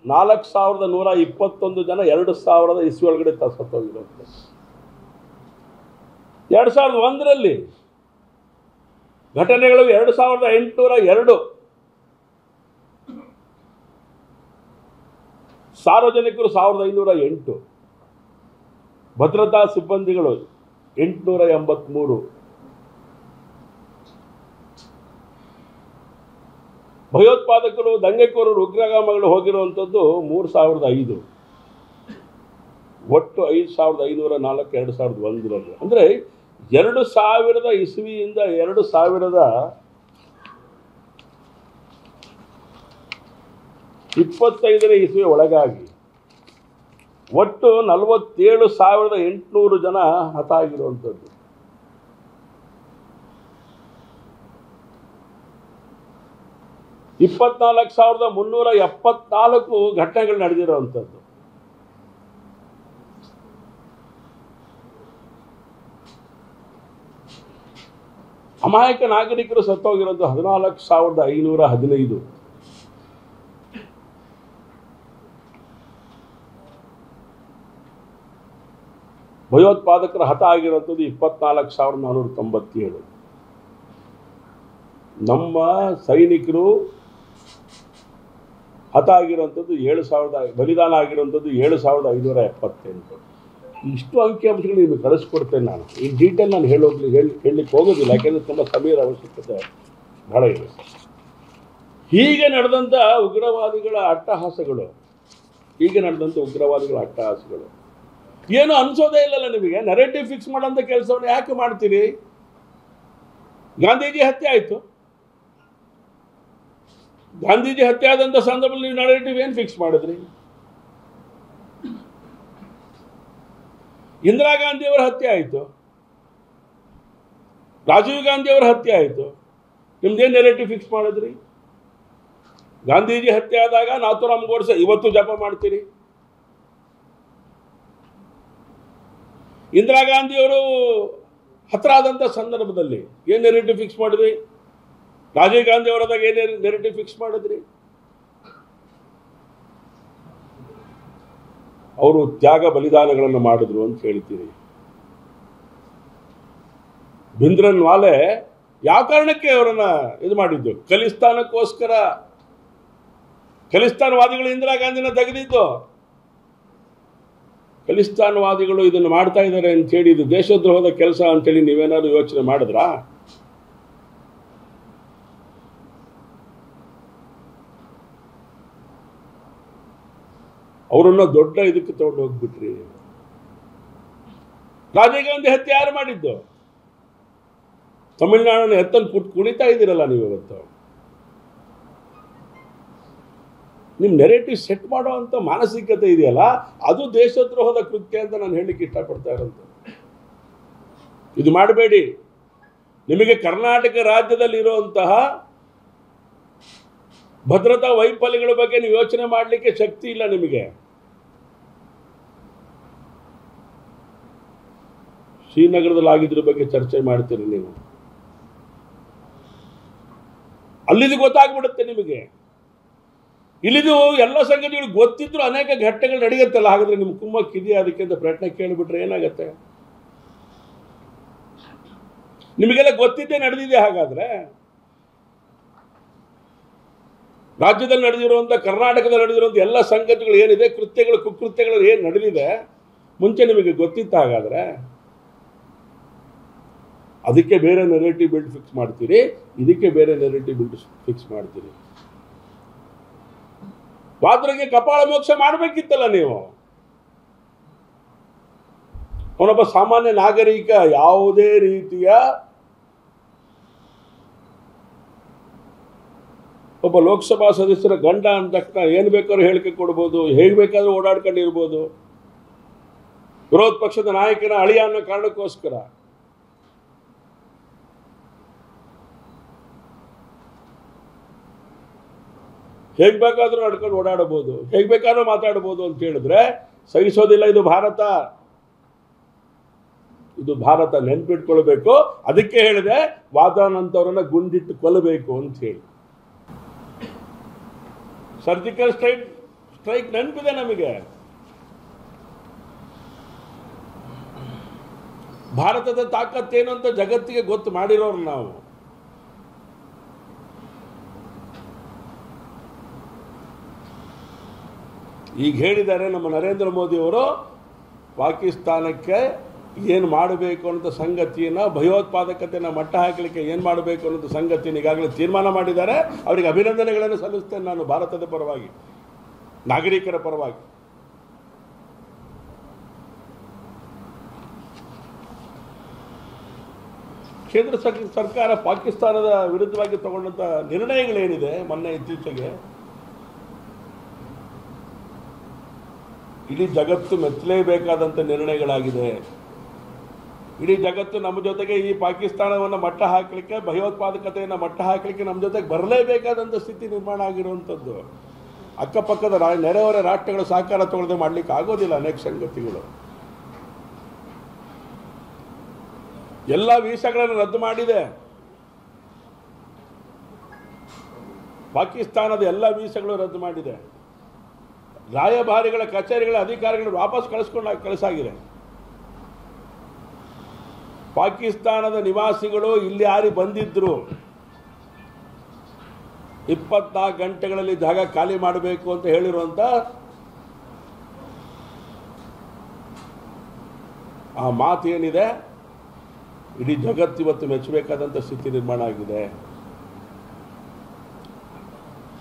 4121 ಜನ 2000 ಇಸ್ವಿ ಒಳಗಡೆ ಸತ್ತೋಗಿರುತ್ತೆ. 2001ರಲ್ಲಿ ಘಟನೆಗಳು 2802. ಸಾರ್ವಜನಿಕರು 1508, ಭದ್ರತಾ ಸಿಬ್ಬಂದಿಗಳು 883, ಭಯೋತ್ಪಾದಕರು, ದಂಗೆಕೋರರು, ಉಗ್ರಗಾಮಿಗಳು ಹೋಗಿರುವಂಥದ್ದು 3005. ಒಟ್ಟು 5504 2001ರಲ್ಲಿ. ಅಂದರೆ 2000 ಇಸ್ವಿಯಿಂದ 2025 ಇಸ್ವಿ ಒಳಗಾಗಿ ಒಟ್ಟು 47,800 ಜನ ಹತಾಗಿರುವಂಥದ್ದು. - 24,374 ಘಟನೆಗಳು ನಡೆದಿರುವಂಥದ್ದು. ಅಮಾಯಕ ನಾಗರಿಕರು ಸತ್ತೋಗಿರೋದು 14,515. ಭಯೋತ್ಪಾದಕರು ಹತ ಆಗಿರುವಂಥದ್ದು 24,497. ನಮ್ಮ ಸೈನಿಕರು ಹತ ಆಗಿರುವಂಥದ್ದು 7,000, ಬಲಿದಾನ ಆಗಿರುವಂಥದ್ದು 7,578. ಇಷ್ಟು ಅಂಕಿಅಂಶಗಳು ನಿಮಗೆ ಕಳಿಸ್ಕೊಡ್ತೇನೆ ನಾನು. ಈ ಡೀಟೇಲ್ ನಾನು ಹೇಳಲಿಕ್ಕೆ ಹೋಗೋದಿಲ್ಲ, ಯಾಕೆಂದರೆ ತುಂಬ ಸಮಯದ ಅವಶ್ಯಕತೆ ಬಹಳ ಇದೆ. ಹೀಗೆ ನಡೆದಂಥ ಉಗ್ರವಾದಿಗಳ ಅಟ್ಟಹಾಸಗಳು ಏನು ಅನಿಸೋದೇ ಇಲ್ಲಲ್ಲ ನಿಮಗೆ. ನೆರೇಟಿವ್ ಫಿಕ್ಸ್ ಮಾಡೋಂಥ ಕೆಲಸವನ್ನು ಯಾಕೆ ಮಾಡ್ತೀರಿ? ಗಾಂಧೀಜಿ ಹತ್ಯೆ ಆಯಿತು. ಗಾಂಧೀಜಿ ಹತ್ಯೆ ಆದಂಥ ಸಂದರ್ಭದಲ್ಲಿ ನೀವು ನೆರೇಟಿವ್ ಏನು ಫಿಕ್ಸ್ ಮಾಡಿದ್ರಿ? ಇಂದಿರಾ ಗಾಂಧಿಯವರ ಹತ್ಯೆ ಆಯಿತು, ರಾಜೀವ್ ಗಾಂಧಿಯವರ ಹತ್ಯೆ ಆಯಿತು, ನಿಮ್ದೇನು ನೆರೇಟಿವ್ ಫಿಕ್ಸ್ ಮಾಡಿದ್ರಿ? ಗಾಂಧೀಜಿ ಹತ್ಯೆ ಆದಾಗ ನಾಥೂರಾಮ್ ಗೋಡ್ಸೆ ಇವತ್ತು ಜಪ ಮಾಡ್ತೀರಿ. ಇಂದಿರಾ ಗಾಂಧಿಯವರು ಹತರಾದಂಥ ಸಂದರ್ಭದಲ್ಲಿ ಏನು ನೆರೇಟಿವ್ ಫಿಕ್ಸ್ ಮಾಡಿದ್ರಿ? ರಾಜೀವ್ ಗಾಂಧಿ ಅವರದಾಗ ಏನು ನೆರೇಟಿವ್ ಫಿಕ್ಸ್ ಮಾಡಿದ್ರಿ? ಅವರು ತ್ಯಾಗ ಬಲಿದಾನಗಳನ್ನು ಮಾಡಿದ್ರು ಅಂತ ಹೇಳ್ತೀರಿ. ಭಿಂದ್ರನ್ ವಾಲೆ ಯಾವ ಕಾರಣಕ್ಕೆ ಅವರನ್ನು ಇದು ಮಾಡಿದ್ದು? ಖಲಿಸ್ತಾನಕ್ಕೋಸ್ಕರ ಖಲಿಸ್ತಾನ್ವಾದಿಗಳು ಇಂದಿರಾ ಗಾಂಧಿನ ತೆಗೆದಿದ್ದು. ಖಲಿಸ್ತಾನ್ವಾದಿಗಳು ಇದನ್ನು ಮಾಡ್ತಾ ಇದ್ದಾರೆ ಅಂತೇಳಿ ಇದು ದೇಶದ್ರೋಹದ ಕೆಲಸ ಅಂತೇಳಿ ನೀವೇನಾದ್ರು ಯೋಚನೆ ಮಾಡಿದ್ರಾ? ಅವರನ್ನ ದೊಡ್ಡ ಇದಕ್ಕೆ ತಗೊಂಡು ಹೋಗ್ಬಿಟ್ರಿ. ರಾಜೀವ್ ಗಾಂಧಿ ಹತ್ಯೆ ಯಾರು ಮಾಡಿದ್ದು? ತಮಿಳುನಾಡನ್ನು ಎತ್ತನ್ನು ಕುಣಿತಾ ಇದ್ದೀರಲ್ಲ ನೀವು ಇವತ್ತು. ನಿಮ್ಮ ನೆರೇಟಿವ್ ಸೆಟ್ ಮಾಡೋ ಅಂತ ಮಾನಸಿಕತೆ ಇದೆಯಲ್ಲ, ಅದು ದೇಶದ್ರೋಹದ ಕೃತ್ಯ ಅಂತ ನಾನು ಹೇಳಲಿಕ್ಕೆ ಇಷ್ಟಪಡ್ತಾ ಇರೋದು. ಇದು ಮಾಡಬೇಡಿ. ನಿಮಗೆ ಕರ್ನಾಟಕ ರಾಜ್ಯದಲ್ಲಿ ಇರುವಂತಹ ಭದ್ರತಾ ವೈಫಲ್ಯಗಳ ಬಗ್ಗೆ ನೀವು ಯೋಚನೆ ಮಾಡಲಿಕ್ಕೆ ಶಕ್ತಿ ಇಲ್ಲ ನಿಮಗೆ. ಶ್ರೀನಗರದಲ್ಲಿ ಆಗಿದ್ರ ಬಗ್ಗೆ ಚರ್ಚೆ ಮಾಡ್ತೀರಿ ನೀವು. ಅಲ್ಲಿದು ಗೊತ್ತಾಗ್ಬಿಡುತ್ತೆ ನಿಮಗೆ. ಇಲ್ಲಿದು ಎಲ್ಲ ಸಂಗತಿಗಳು ಗೊತ್ತಿದ್ರು ಅನೇಕ ಘಟ್ಟಗಳು ನಡೆಯುತ್ತಲ್ಲ. ಹಾಗಾದ್ರೆ ನಿಮ್ಮ ಕುಮ್ಮಕ್ಕಿದೆಯಾ ಅದಕ್ಕೆ ಅಂತ ಪ್ರಯತ್ನ ಕೇಳಿಬಿಟ್ರೆ ಏನಾಗತ್ತೆ? ನಿಮಗೆಲ್ಲ ಗೊತ್ತಿದ್ದೇ ನಡೆದಿದೆ. ಹಾಗಾದ್ರೆ ರಾಜ್ಯದಲ್ಲಿ ನಡೆದಿರುವಂಥ, ಕರ್ನಾಟಕದಲ್ಲಿ ನಡೆದಿರುವಂಥ ಎಲ್ಲ ಸಂಗತಿಗಳು ಏನಿದೆ, ಕೃತ್ಯಗಳು ಕುಕೃತ್ಯಗಳು ಏನು ನಡೆದಿದೆ ಮುಂಚೆ ನಿಮಗೆ ಗೊತ್ತಿತ್ತು. ಹಾಗಾದ್ರೆ ಅದಕ್ಕೆ ಬೇರೆ ನೆರೇಟಿವ್ ಬಿಲ್ಡ್ ಫಿಕ್ಸ್ ಮಾಡ್ತೀರಿ, ಇದಕ್ಕೆ ಬೇರೆ ನೆರೇಟಿವ್ ಬಿಲ್ಡ್ ಫಿಕ್ಸ್ ಮಾಡ್ತೀರಿ. ವಾದ್ರಿಗೆ ಕಪಾಳ ಮೋಕ್ಷ ಮಾಡಬೇಕಿತ್ತಲ್ಲ ನೀವು. ಅವನೊಬ್ಬ ಸಾಮಾನ್ಯ ನಾಗರಿಕ ಯಾವುದೇ ರೀತಿಯ ಒಬ್ಬ ಲೋಕಸಭಾ ಸದಸ್ಯರ ಗಂಡ ಅಂದ ತಕ್ಷಣ ಏನು ಬೇಕಾದ್ರೂ ಹೇಳಿಕೆ ಕೊಡ್ಬೋದು, ಹೇಗೆ ಬೇಕಾದ್ರೂ ಓಡಾಡ್ಕೊಂಡಿರ್ಬೋದು. ವಿರೋಧ ಪಕ್ಷದ ನಾಯಕನ ಅಳಿಯ ಅನ್ನೋ ಕಾರಣಕ್ಕೋಸ್ಕರ ಹೇಗೆ ಬೇಕಾದರೂ ನಡ್ಕೊಂಡು ಓಡಾಡಬಹುದು, ಹೇಗೆ ಬೇಕಾದ್ರೂ ಮಾತಾಡ್ಬೋದು ಅಂತ ಹೇಳಿದ್ರೆ ಸಹಿಸೋದಿಲ್ಲ. ಇದು ಭಾರತ, ಇದು ಭಾರತ, ನೆನ್ಪಿಟ್ಕೊಳ್ಬೇಕು. ಅದಕ್ಕೆ ಹೇಳಿದೆ ವಾತಾನಂತವರನ್ನ ಗುಂಡಿಟ್ಟು ಕೊಲ್ಲಬೇಕು ಅಂತ ಹೇಳಿ. ಸರ್ಜಿಕಲ್ ಸ್ಟ್ರೈಕ್ ನೆನಪಿದೆ ನಮಗೆ. ಭಾರತದ ತಾಕತ್ತೇನು ಅಂತ ಜಗತ್ತಿಗೆ ಗೊತ್ತು ಮಾಡಿರೋರು ನಾವು. ಈಗ ಹೇಳಿದ್ದಾರೆ ನಮ್ಮ ನರೇಂದ್ರ ಮೋದಿ ಅವರು, ಪಾಕಿಸ್ತಾನಕ್ಕೆ ಏನು ಮಾಡಬೇಕು ಅನ್ನೋ ಸಂಗತಿಯನ್ನು, ಭಯೋತ್ಪಾದಕತೆಯನ್ನು ಮಟ್ಟ ಹಾಕಲಿಕ್ಕೆ ಏನು ಮಾಡಬೇಕು ಅನ್ನೋ ಸಂಗತಿಯನ್ನು ಈಗಾಗಲೇ ತೀರ್ಮಾನ ಮಾಡಿದ್ದಾರೆ. ಅವರಿಗೆ ಅಭಿನಂದನೆಗಳನ್ನು ಸಲ್ಲಿಸ್ತೇನೆ ನಾನು, ಭಾರತದ ಪರವಾಗಿ, ನಾಗರಿಕರ ಪರವಾಗಿ. ಕೇಂದ್ರ ಸರ್ಕಾರ ಪಾಕಿಸ್ತಾನದ ವಿರುದ್ಧವಾಗಿ ತಗೊಂಡಂಥ ನಿರ್ಣಯಗಳೇನಿದೆ ಮೊನ್ನೆ ಇತ್ತೀಚೆಗೆ, ಇಡೀ ಜಗತ್ತು ಮೆಚ್ಚಲೇಬೇಕಾದಂಥ ನಿರ್ಣಯಗಳಾಗಿದೆ. ಇಡೀ ಜಗತ್ತು ನಮ್ಮ ಜೊತೆಗೆ ಈ ಪಾಕಿಸ್ತಾನವನ್ನು ಮಟ್ಟ ಹಾಕಲಿಕ್ಕೆ, ಭಯೋತ್ಪಾದಕತೆಯನ್ನು ಮಟ್ಟ ಹಾಕಲಿಕ್ಕೆ ನಮ್ಮ ಜೊತೆಗೆ ಬರಲೇಬೇಕಾದಂಥ ಸ್ಥಿತಿ ನಿರ್ಮಾಣ ಆಗಿರುವಂಥದ್ದು. ಅಕ್ಕಪಕ್ಕದ ನೆರೆಹೊರೆ ರಾಷ್ಟ್ರಗಳ ಸಹಕಾರ ತಗೊಳ್ಳದೆ ಮಾಡಲಿಕ್ಕೆ ಆಗೋದಿಲ್ಲ ಅನೇಕ ಸಂಗತಿಗಳು. ಎಲ್ಲ ವೀಸಾಗಳನ್ನು ರದ್ದು ಮಾಡಿದೆ ಪಾಕಿಸ್ತಾನದ, ಎಲ್ಲ ವೀಸಾಗಳು ರದ್ದು ಮಾಡಿದೆ. ರಾಯಭಾರಿಗಳ ಕಚೇರಿಗಳ ಅಧಿಕಾರಿಗಳು ವಾಪಸ್ ಕಳಿಸಾಗಿದೆ. ಪಾಕಿಸ್ತಾನದ ನಿವಾಸಿಗಳು ಇಲ್ಲಿ ಯಾರು ಬಂದಿದ್ರು 24 ಗಂಟೆಗಳಲ್ಲಿ ಜಾಗ ಖಾಲಿ ಮಾಡಬೇಕು ಅಂತ ಹೇಳಿರುವಂತ ಆ ಮಾತು ಏನಿದೆ, ಇಡೀ ಜಗತ್ತಿವತ್ತು ಮೆಚ್ಚಬೇಕಾದಂಥ ಸ್ಥಿತಿ ನಿರ್ಮಾಣ ಆಗಿದೆ.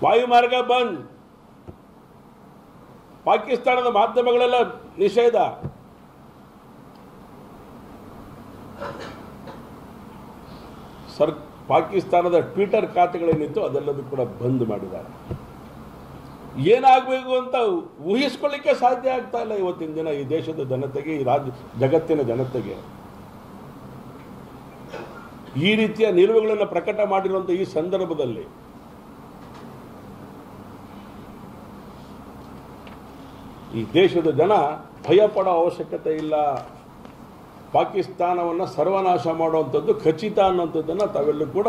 ವಾಯುಮಾರ್ಗ ಬಂದ್, ಪಾಕಿಸ್ತಾನದ ಮಾಧ್ಯಮಗಳೆಲ್ಲ ನಿಷೇಧ. ಪಾಕಿಸ್ತಾನದ ಟ್ವಿಟರ್ ಖಾತೆಗಳೇನಿತ್ತು ಅದೆಲ್ಲದೂ ಕೂಡ ಬಂದ್ ಮಾಡಿದ್ದಾರೆ. ಏನಾಗಬೇಕು ಅಂತ ಊಹಿಸ್ಕೊಳ್ಳಿಕ್ಕೆ ಸಾಧ್ಯ ಆಗ್ತಾ ಇಲ್ಲ ಇವತ್ತಿನ ದಿನ ಈ ದೇಶದ ಜನತೆಗೆ, ಈ ಜಗತ್ತಿನ ಜನತೆಗೆ. ಈ ರೀತಿಯ ನಿಲುವುಗಳನ್ನು ಪ್ರಕಟ ಮಾಡಿರುವಂಥ ಈ ಸಂದರ್ಭದಲ್ಲಿ ಈ ದೇಶದ ಜನ ಭಯಪಡೋ ಅವಶ್ಯಕತೆ ಇಲ್ಲ. ಪಾಕಿಸ್ತಾನವನ್ನು ಸರ್ವನಾಶ ಮಾಡುವಂಥದ್ದು ಖಚಿತ ಅನ್ನೋಂಥದ್ದನ್ನು ತಾವೆಲ್ಲೂ ಕೂಡ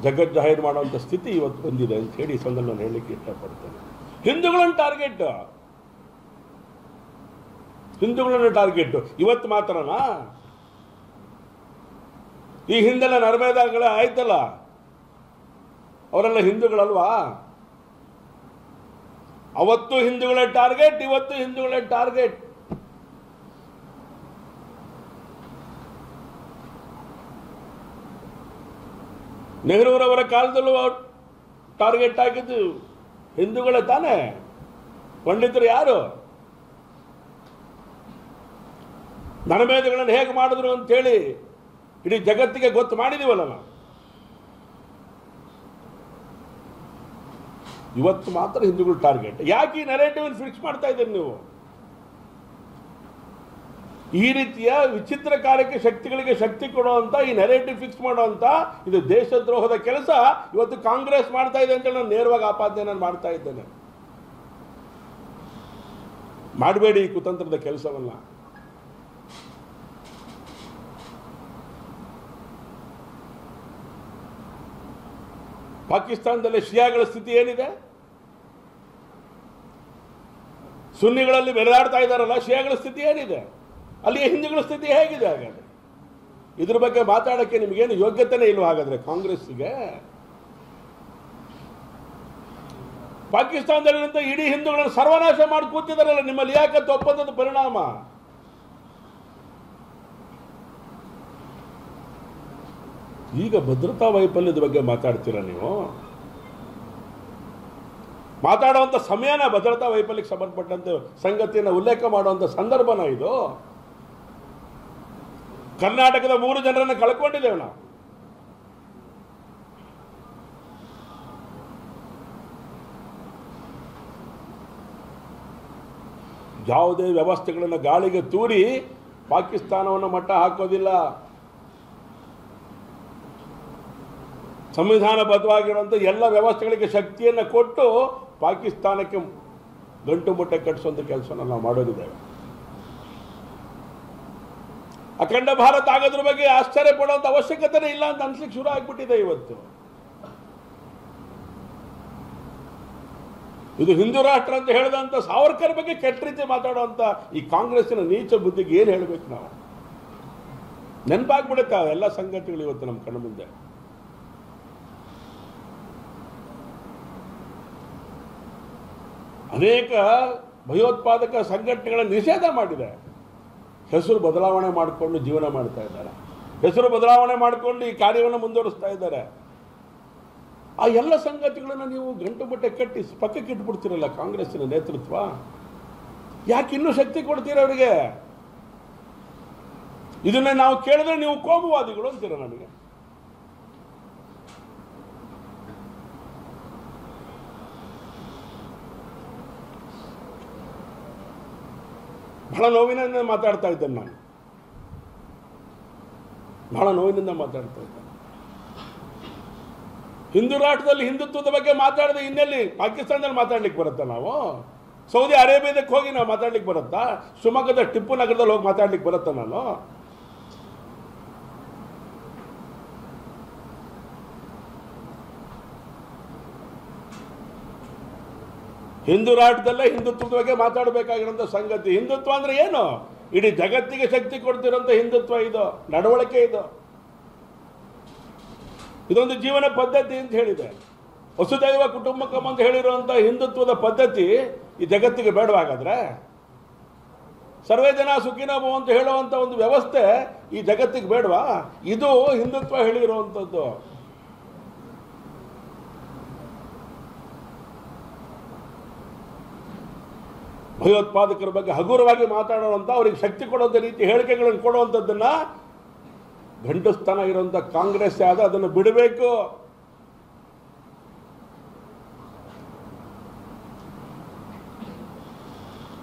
ಜಗಜ್ಜಾಹೀರು ಮಾಡುವಂಥ ಸ್ಥಿತಿ ಇವತ್ತು ಬಂದಿದೆ ಅಂತ ಹೇಳಿ ಈ ಸಂದರ್ಭ ನಾನು ಹೇಳಲಿಕ್ಕೆ ಇಷ್ಟಪಡ್ತೇನೆ. ಹಿಂದೂಗಳನ್ನು ಟಾರ್ಗೆಟ್ ಇವತ್ತು ಮಾತ್ರನಾ? ಈ ಹಿಂದೆಲ್ಲ ನರ್ಮೇದಾಗಳ ಆಯ್ತಲ್ಲ, ಅವರೆಲ್ಲ ಹಿಂದೂಗಳಲ್ವಾ? ಅವತ್ತು ಹಿಂದೂಗಳೇ ಟಾರ್ಗೆಟ್, ಇವತ್ತು ಹಿಂದೂಗಳೇ ಟಾರ್ಗೆಟ್. ನೆಹರೂರವರ ಕಾಲದಲ್ಲೂ ಟಾರ್ಗೆಟ್ ಆಗಿದ್ದು ಹಿಂದೂಗಳೇ ತಾನೇ. ಪಂಡಿತರು ಯಾರು? ನರಮೇಧಗಳನ್ನು ಹೇಗೆ ಮಾಡಿದ್ರು ಅಂತೇಳಿ ಇಡೀ ಜಗತ್ತಿಗೆ ಗೊತ್ತು ಮಾಡಿದೀವಲ್ಲ ನಾವು. ಇವತ್ತು ಮಾತ್ರ ಹಿಂದೂಗಳು ಟಾರ್ಗೆಟ್. ಯಾಕೆ ಈ ನೆರೇಟಿವ್ ಫಿಕ್ಸ್ ಮಾಡ್ತಾ ಇದ್ದೀರಿ ನೀವು? ಈ ರೀತಿಯ ವಿಚಿತ್ರ ಕಾರ್ಯಕ್ಕೆ ಶಕ್ತಿಗಳಿಗೆ ಶಕ್ತಿ ಕೊಡುವಂತ ಈ ನೆರೇಟಿವ್ ಫಿಕ್ಸ್ ಮಾಡುವಂತ ಇದು ದೇಶದ್ರೋಹದ ಕೆಲಸ ಇವತ್ತು ಕಾಂಗ್ರೆಸ್ ಮಾಡ್ತಾ ಇದೆ ಅಂತ ನಾನು ನೇರವಾಗಿ ಆಪಾದನೆ ಮಾಡ್ತಾ ಇದ್ದೇನೆ. ಮಾಡಬೇಡಿ ಈ ಕುತಂತ್ರದ ಕೆಲಸವನ್ನ. ಪಾಕಿಸ್ತಾನದಲ್ಲಿ ಶಿಯಾಗಳ ಸ್ಥಿತಿ ಏನಿದೆ? ಸುನ್ನಿಗಳಲ್ಲಿ ಬೆರೆದಾಡ್ತಾ ಇದ್ದಾರಲ್ಲ, ಶಿಯಾಗಳ ಸ್ಥಿತಿ ಏನಿದೆ? ಅಲ್ಲಿಯ ಹಿಂದೂಗಳ ಸ್ಥಿತಿ ಹೇಗಿದೆ? ಹಾಗಾದ್ರೆ ಇದ್ರ ಬಗ್ಗೆ ಮಾತಾಡಕ್ಕೆ ನಿಮಗೇನು ಯೋಗ್ಯತೆನೇ ಇಲ್ವ ಹಾಗಾದ್ರೆ ಕಾಂಗ್ರೆಸ್ಸಿಗೆ? ಪಾಕಿಸ್ತಾನದಲ್ಲಿರುವಂತ ಇಡೀ ಹಿಂದೂಗಳನ್ನು ಸರ್ವನಾಶ ಮಾಡಿ ಕೂತಿದಾರಲ್ಲ ನಿಮ್ಮ ಲಿಯಾಕತ್ ಒಪ್ಪಂದದ ಪರಿಣಾಮ. ಈಗ ಭದ್ರತಾ ವೈಫಲ್ಯದ ಬಗ್ಗೆ ಮಾತಾಡ್ತೀರಾ ನೀವು? ಮಾತಾಡುವಂತ ಸಮಯನ ಭದ್ರತಾ ವೈಫಲ್ಯಕ್ಕೆ ಸಂಬಂಧಪಟ್ಟಂತೆ ಸಂಗತಿಯನ್ನು ಉಲ್ಲೇಖ ಮಾಡುವಂತ ಸಂದರ್ಭನ ಇದು? ಕರ್ನಾಟಕದ 3 ಜನರನ್ನು ಕಳ್ಕೊಂಡಿದ್ದೇವೆ ನಾವು. ಯಾವುದೇ ವ್ಯವಸ್ಥೆಗಳನ್ನು ಗಾಳಿಗೆ ತೂರಿ ಪಾಕಿಸ್ತಾನವನ್ನು ಮಟ್ಟ ಹಾಕೋದಿಲ್ಲ. ಸಂವಿಧಾನಬದ್ಧವಾಗಿರುವಂಥ ಎಲ್ಲ ವ್ಯವಸ್ಥೆಗಳಿಗೆ ಶಕ್ತಿಯನ್ನು ಕೊಟ್ಟು ಪಾಕಿಸ್ತಾನಕ್ಕೆ ಗಂಟು ಮುಟ್ಟೆ ಕಟ್ಟಿಸುವಂಥ ಕೆಲಸವನ್ನು ನಾವು ಮಾಡೋದಿದ್ದೇವೆ. ಅಖಂಡ ಭಾರತ ಆಗೋದ್ರ ಬಗ್ಗೆ ಆಶ್ಚರ್ಯ ಪಡುವಂಥ ಅವಶ್ಯಕತೆನೇ ಇಲ್ಲ ಅಂತ ಅನ್ಸ್ಲಿಕ್ಕೆ ಶುರು ಆಗ್ಬಿಟ್ಟಿದೆ ಇವತ್ತು. ಇದು ಹಿಂದೂ ರಾಷ್ಟ್ರ ಅಂತ ಹೇಳಿದಂಥ ಸಾವರ್ಕರ್ ಬಗ್ಗೆ ಕೆಟ್ಟ ರೀತಿ ಮಾತಾಡುವಂಥ ಈ ಕಾಂಗ್ರೆಸ್ಸಿನ ನೀಚ ಬುದ್ಧಿಗೆ ಏನು ಹೇಳಬೇಕು ನಾವು? ನೆನಪಾಗ್ಬಿಡುತ್ತೆ ಎಲ್ಲ ಸಂಗತಿಗಳು ಇವತ್ತು ನಮ್ಮ ಕಣ್ಣು ಮುಂದೆ. ಅನೇಕ ಭಯೋತ್ಪಾದಕ ಸಂಘಟನೆಗಳ ನಿಷೇಧ ಮಾಡಿದೆ. ಹೆಸರು ಬದಲಾವಣೆ ಮಾಡಿಕೊಂಡು ಜೀವನ ಮಾಡ್ತಾ ಇದ್ದಾರೆ. ಹೆಸರು ಬದಲಾವಣೆ ಮಾಡಿಕೊಂಡು ಈ ಕಾರ್ಯವನ್ನು ಮುಂದುವರಿಸ್ತಾ ಇದ್ದಾರೆ. ಆ ಎಲ್ಲ ಸಂಗತಿಗಳನ್ನು ನೀವು ಗಂಟು ಬಟ್ಟೆ ಕಟ್ಟಿ ಪಕ್ಕಕ್ಕೆ ಇಟ್ಬಿಡ್ತೀರಲ್ಲ ಕಾಂಗ್ರೆಸ್ಸಿನ ನೇತೃತ್ವ. ಯಾಕೆ ಇನ್ನೂ ಶಕ್ತಿ ಕೊಡ್ತೀರ ಅವರಿಗೆ? ಇದನ್ನ ನಾವು ಕೇಳಿದ್ರೆ ನೀವು ಕೋಮುವಾದಿಗಳು ಅಂತೀರ ನಮಗೆ. ಬಹಳ ನೋವಿನಿಂದ ಮಾತಾಡ್ತಾ ಇದ್ದೇನೆ ನಾನು. ಬಹಳ ನೋವಿನಿಂದ ಮಾತಾಡ್ತಾ ಇದ್ದೇನೆ. ಹಿಂದೂ ರಾಷ್ಟ್ರದಲ್ಲಿ ಹಿಂದುತ್ವದ ಬಗ್ಗೆ ಮಾತಾಡದೆ ಇನ್ನೆಲ್ಲಿ ಪಾಕಿಸ್ತಾನದಲ್ಲಿ ಮಾತಾಡ್ಲಿಕ್ಕೆ ಬರುತ್ತಾ ನಾವು? ಸೌದಿ ಅರೇಬಿಯಾದಕ್ಕೆ ಹೋಗಿ ನಾವು ಮಾತಾಡ್ಲಿಕ್ಕೆ ಬರುತ್ತಾ? ಶಿವಮೊಗ್ಗದ ಟಿಪ್ಪು ನಗರದಲ್ಲಿ ಹೋಗಿ ಮಾತಾಡ್ಲಿಕ್ಕೆ ಬರುತ್ತಾ ನಾನು? ಹಿಂದೂ ರಾಷ್ಟ್ರದಲ್ಲೇ ಹಿಂದುತ್ವದ ಬಗ್ಗೆ ಮಾತಾಡಬೇಕಾಗಿರೋಂಥ ಸಂಗತಿ. ಹಿಂದುತ್ವ ಅಂದ್ರೆ ಏನು? ಇಡೀ ಜಗತ್ತಿಗೆ ಶಕ್ತಿ ಕೊಡ್ತಿರೋಂಥ ಹಿಂದುತ್ವ ಇದು, ನಡವಳಿಕೆ ಇದು. ಇದೊಂದು ಜೀವನ ಪದ್ಧತಿ ಅಂತ ಹೇಳಿದೆ. ವಸುದೈವ ಕುಟುಂಬಕಂ ಅಂತ ಹೇಳಿರುವಂಥ ಹಿಂದುತ್ವದ ಪದ್ಧತಿ ಈ ಜಗತ್ತಿಗೆ ಬೇಡವಾಗಾದ್ರೆ? ಸರ್ವೇ ಜನ ಸುಖಿನೋ ಭವ ಅಂತ ಹೇಳುವಂಥ ಒಂದು ವ್ಯವಸ್ಥೆ ಈ ಜಗತ್ತಿಗೆ ಬೇಡವಾ? ಇದು ಹಿಂದುತ್ವ ಹೇಳಿರುವಂಥದ್ದು. ಭಯೋತ್ಪಾದಕರ ಬಗ್ಗೆ ಹಗುರವಾಗಿ ಮಾತಾಡುವಂಥ, ಅವರಿಗೆ ಶಕ್ತಿ ಕೊಡುವಂಥ ರೀತಿ ಹೇಳಿಕೆಗಳನ್ನು ಕೊಡುವಂಥದ್ದನ್ನ ಗಂಡಸ್ತನ ಇರುವಂಥ ಕಾಂಗ್ರೆಸ್ ಆದ ಅದನ್ನು ಬಿಡಬೇಕು.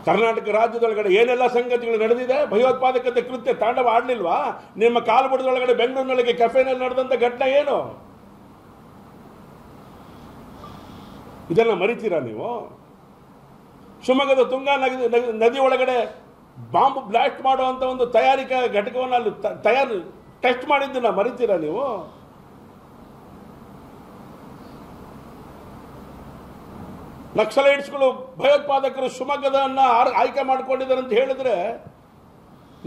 ಕರ್ನಾಟಕ ರಾಜ್ಯದೊಳಗಡೆ ಏನೆಲ್ಲ ಸಂಗತಿಗಳು ನಡೆದಿದೆ? ಭಯೋತ್ಪಾದಕತೆ ಕೃತ್ಯ ತಾಂಡವ ಆಡ್ಲಿಲ್ವಾ? ನಿಮ್ಮ ಕಾಲುಬುಡದೊಳಗಡೆ ಬೆಂಗಳೂರಿನೊಳಗೆ ಕೆಫೆನಲ್ಲಿ ನಡೆದಂಥ ಘಟನೆ ಏನು? ಇದನ್ನ ಮರಿತೀರಾ ನೀವು? ಶಿವಮೊಗ್ಗದ ತುಂಗಾ ನದಿ ಒಳಗಡೆ ಬಾಂಬ್ ಬ್ಲಾಸ್ಟ್ ಮಾಡುವಂಥ ಒಂದು ತಯಾರಿಕಾ ಘಟಕವನ್ನು ಅಲ್ಲಿ ಟೆಸ್ಟ್ ಮಾಡಿದ್ದನ್ನ ಮರಿತೀರಾ ನೀವು? ನಕ್ಸಲೈಟ್ಸ್ಗಳು ಭಯೋತ್ಪಾದಕರು ಶಿವಮೊಗ್ಗದನ್ನ ಆಯ್ಕೆ ಮಾಡ್ಕೊಂಡಿದ್ದಾರೆ ಅಂತ ಹೇಳಿದ್ರೆ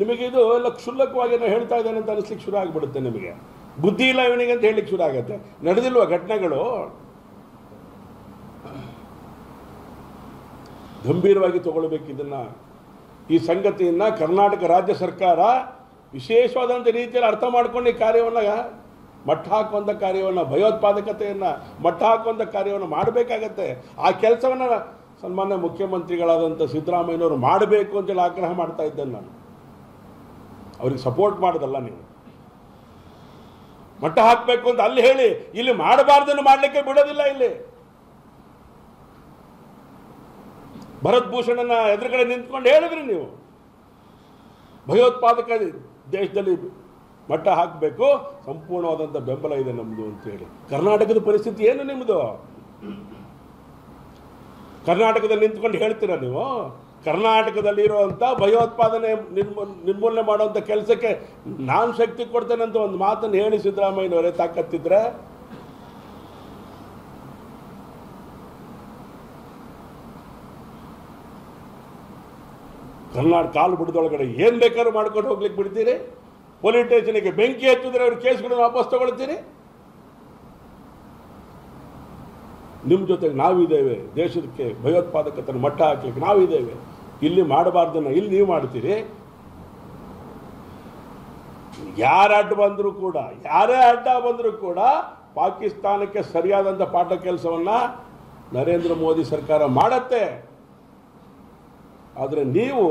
ನಿಮಗೆ ಇದು ಎಲ್ಲ ಕ್ಷುಲ್ಲಕವಾಗಿ ಹೇಳ್ತಾ ಇದ್ದಾನೆ ಅಂತ ಅನಿಸ್ಲಿಕ್ಕೆ ಶುರು ಆಗಿಬಿಡುತ್ತೆ. ನಿಮಗೆ ಬುದ್ಧಿ ಇಲ್ಲ ಇವನಿಗೆ ಅಂತ ಹೇಳಲಿಕ್ಕೆ ಶುರು ಆಗುತ್ತೆ. ನಡೆದಿಲ್ವ ಘಟನೆಗಳು? ಗಂಭೀರವಾಗಿ ತಗೊಳ್ಬೇಕು ಇದನ್ನು. ಈ ಸಂಗತಿಯನ್ನು ಕರ್ನಾಟಕ ರಾಜ್ಯ ಸರ್ಕಾರ ವಿಶೇಷವಾದಂಥ ರೀತಿಯಲ್ಲಿ ಅರ್ಥ ಮಾಡ್ಕೊಂಡು ಈ ಕಾರ್ಯವನ್ನು ಮಟ್ಟ ಹಾಕುವಂಥ ಕಾರ್ಯವನ್ನು, ಭಯೋತ್ಪಾದಕತೆಯನ್ನು ಮಟ್ಟ ಹಾಕುವಂಥ ಕಾರ್ಯವನ್ನು ಮಾಡಬೇಕಾಗತ್ತೆ. ಆ ಕೆಲಸವನ್ನು ಸನ್ಮಾನ್ಯ ಮುಖ್ಯಮಂತ್ರಿಗಳಾದಂಥ ಸಿದ್ದರಾಮಯ್ಯನವರು ಮಾಡಬೇಕು ಅಂತೇಳಿ ಆಗ್ರಹ ಮಾಡ್ತಾ ಇದ್ದೇನೆ ನಾನು. ಅವ್ರಿಗೆ ಸಪೋರ್ಟ್ ಮಾಡೋದಲ್ಲ, ನೀವು ಮಟ್ಟ ಹಾಕಬೇಕು ಅಂತ ಅಲ್ಲಿ ಹೇಳಿ, ಇಲ್ಲಿ ಮಾಡಬಾರ್ದನ್ನು ಮಾಡಲಿಕ್ಕೆ ಬಿಡೋದಿಲ್ಲ. ಇಲ್ಲಿ ಭರತ್ ಭೂಷಣನ ಎದುರುಗಡೆ ನಿಂತ್ಕೊಂಡು ಹೇಳಿದ್ರಿ ನೀವು, ಭಯೋತ್ಪಾದಕ ದೇಶದಲ್ಲಿ ಮಟ್ಟ ಹಾಕಬೇಕು, ಸಂಪೂರ್ಣವಾದಂಥ ಬೆಂಬಲ ಇದೆ ನಮ್ಮದು ಅಂತೇಳಿ. ಕರ್ನಾಟಕದ ಪರಿಸ್ಥಿತಿ ಏನು ನಿಮ್ಮದು? ಕರ್ನಾಟಕದಲ್ಲಿ ನಿಂತ್ಕೊಂಡು ಹೇಳ್ತೀರಾ ನೀವು? ಕರ್ನಾಟಕದಲ್ಲಿರುವಂಥ ಭಯೋತ್ಪಾದನೆ ನಿರ್ಮೂಲನೆ ಮಾಡುವಂಥ ಕೆಲಸಕ್ಕೆ ನಾನು ಶಕ್ತಿ ಕೊಡ್ತೇನೆ ಅಂತ ಒಂದು ಮಾತನ್ನು ಹೇಳಿ ಸಿದ್ದರಾಮಯ್ಯನವರೇ ತಾಕತ್ತಿದ್ರೆ, ಕರ್ನಾಟಕ ಕಾಲು ಬಿಡದೊಳಗಡೆ ಏನು ಬೇಕಾದ್ರೂ ಮಾಡ್ಕೊಂಡು ಹೋಗ್ಲಿಕ್ಕೆ ಬಿಡ್ತೀರಿ? ಪೊಲೀಸ್ ಸ್ಟೇಷನ್ಗೆ ಬೆಂಕಿ ಹಚ್ಚಿದ್ರೆ ಅವ್ರ ಕೇಸ್ಗಳನ್ನು ವಾಪಸ್ ತಗೊಳ್ತೀರಿ? ನಿಮ್ಮ ಜೊತೆಗೆ ನಾವಿದ್ದೇವೆ, ದೇಶಕ್ಕೆ ಭಯೋತ್ಪಾದಕತನ ಮಟ್ಟ ಹಾಕ್ಲಿಕ್ಕೆ ನಾವಿದ್ದೇವೆ. ಇಲ್ಲಿ ಮಾಡಬಾರ್ದನ್ನ ಇಲ್ಲಿ ನೀವು ಮಾಡ್ತೀರಿ. ಯಾರೇ ಅಡ್ಡ ಬಂದರೂ ಕೂಡ ಪಾಕಿಸ್ತಾನಕ್ಕೆ ಸರಿಯಾದಂಥ ಪಾಠ ಕೆಲಸವನ್ನು ನರೇಂದ್ರ ಮೋದಿ ಸರ್ಕಾರ ಮಾಡತ್ತೆ. ಆದರೆ ನೀವು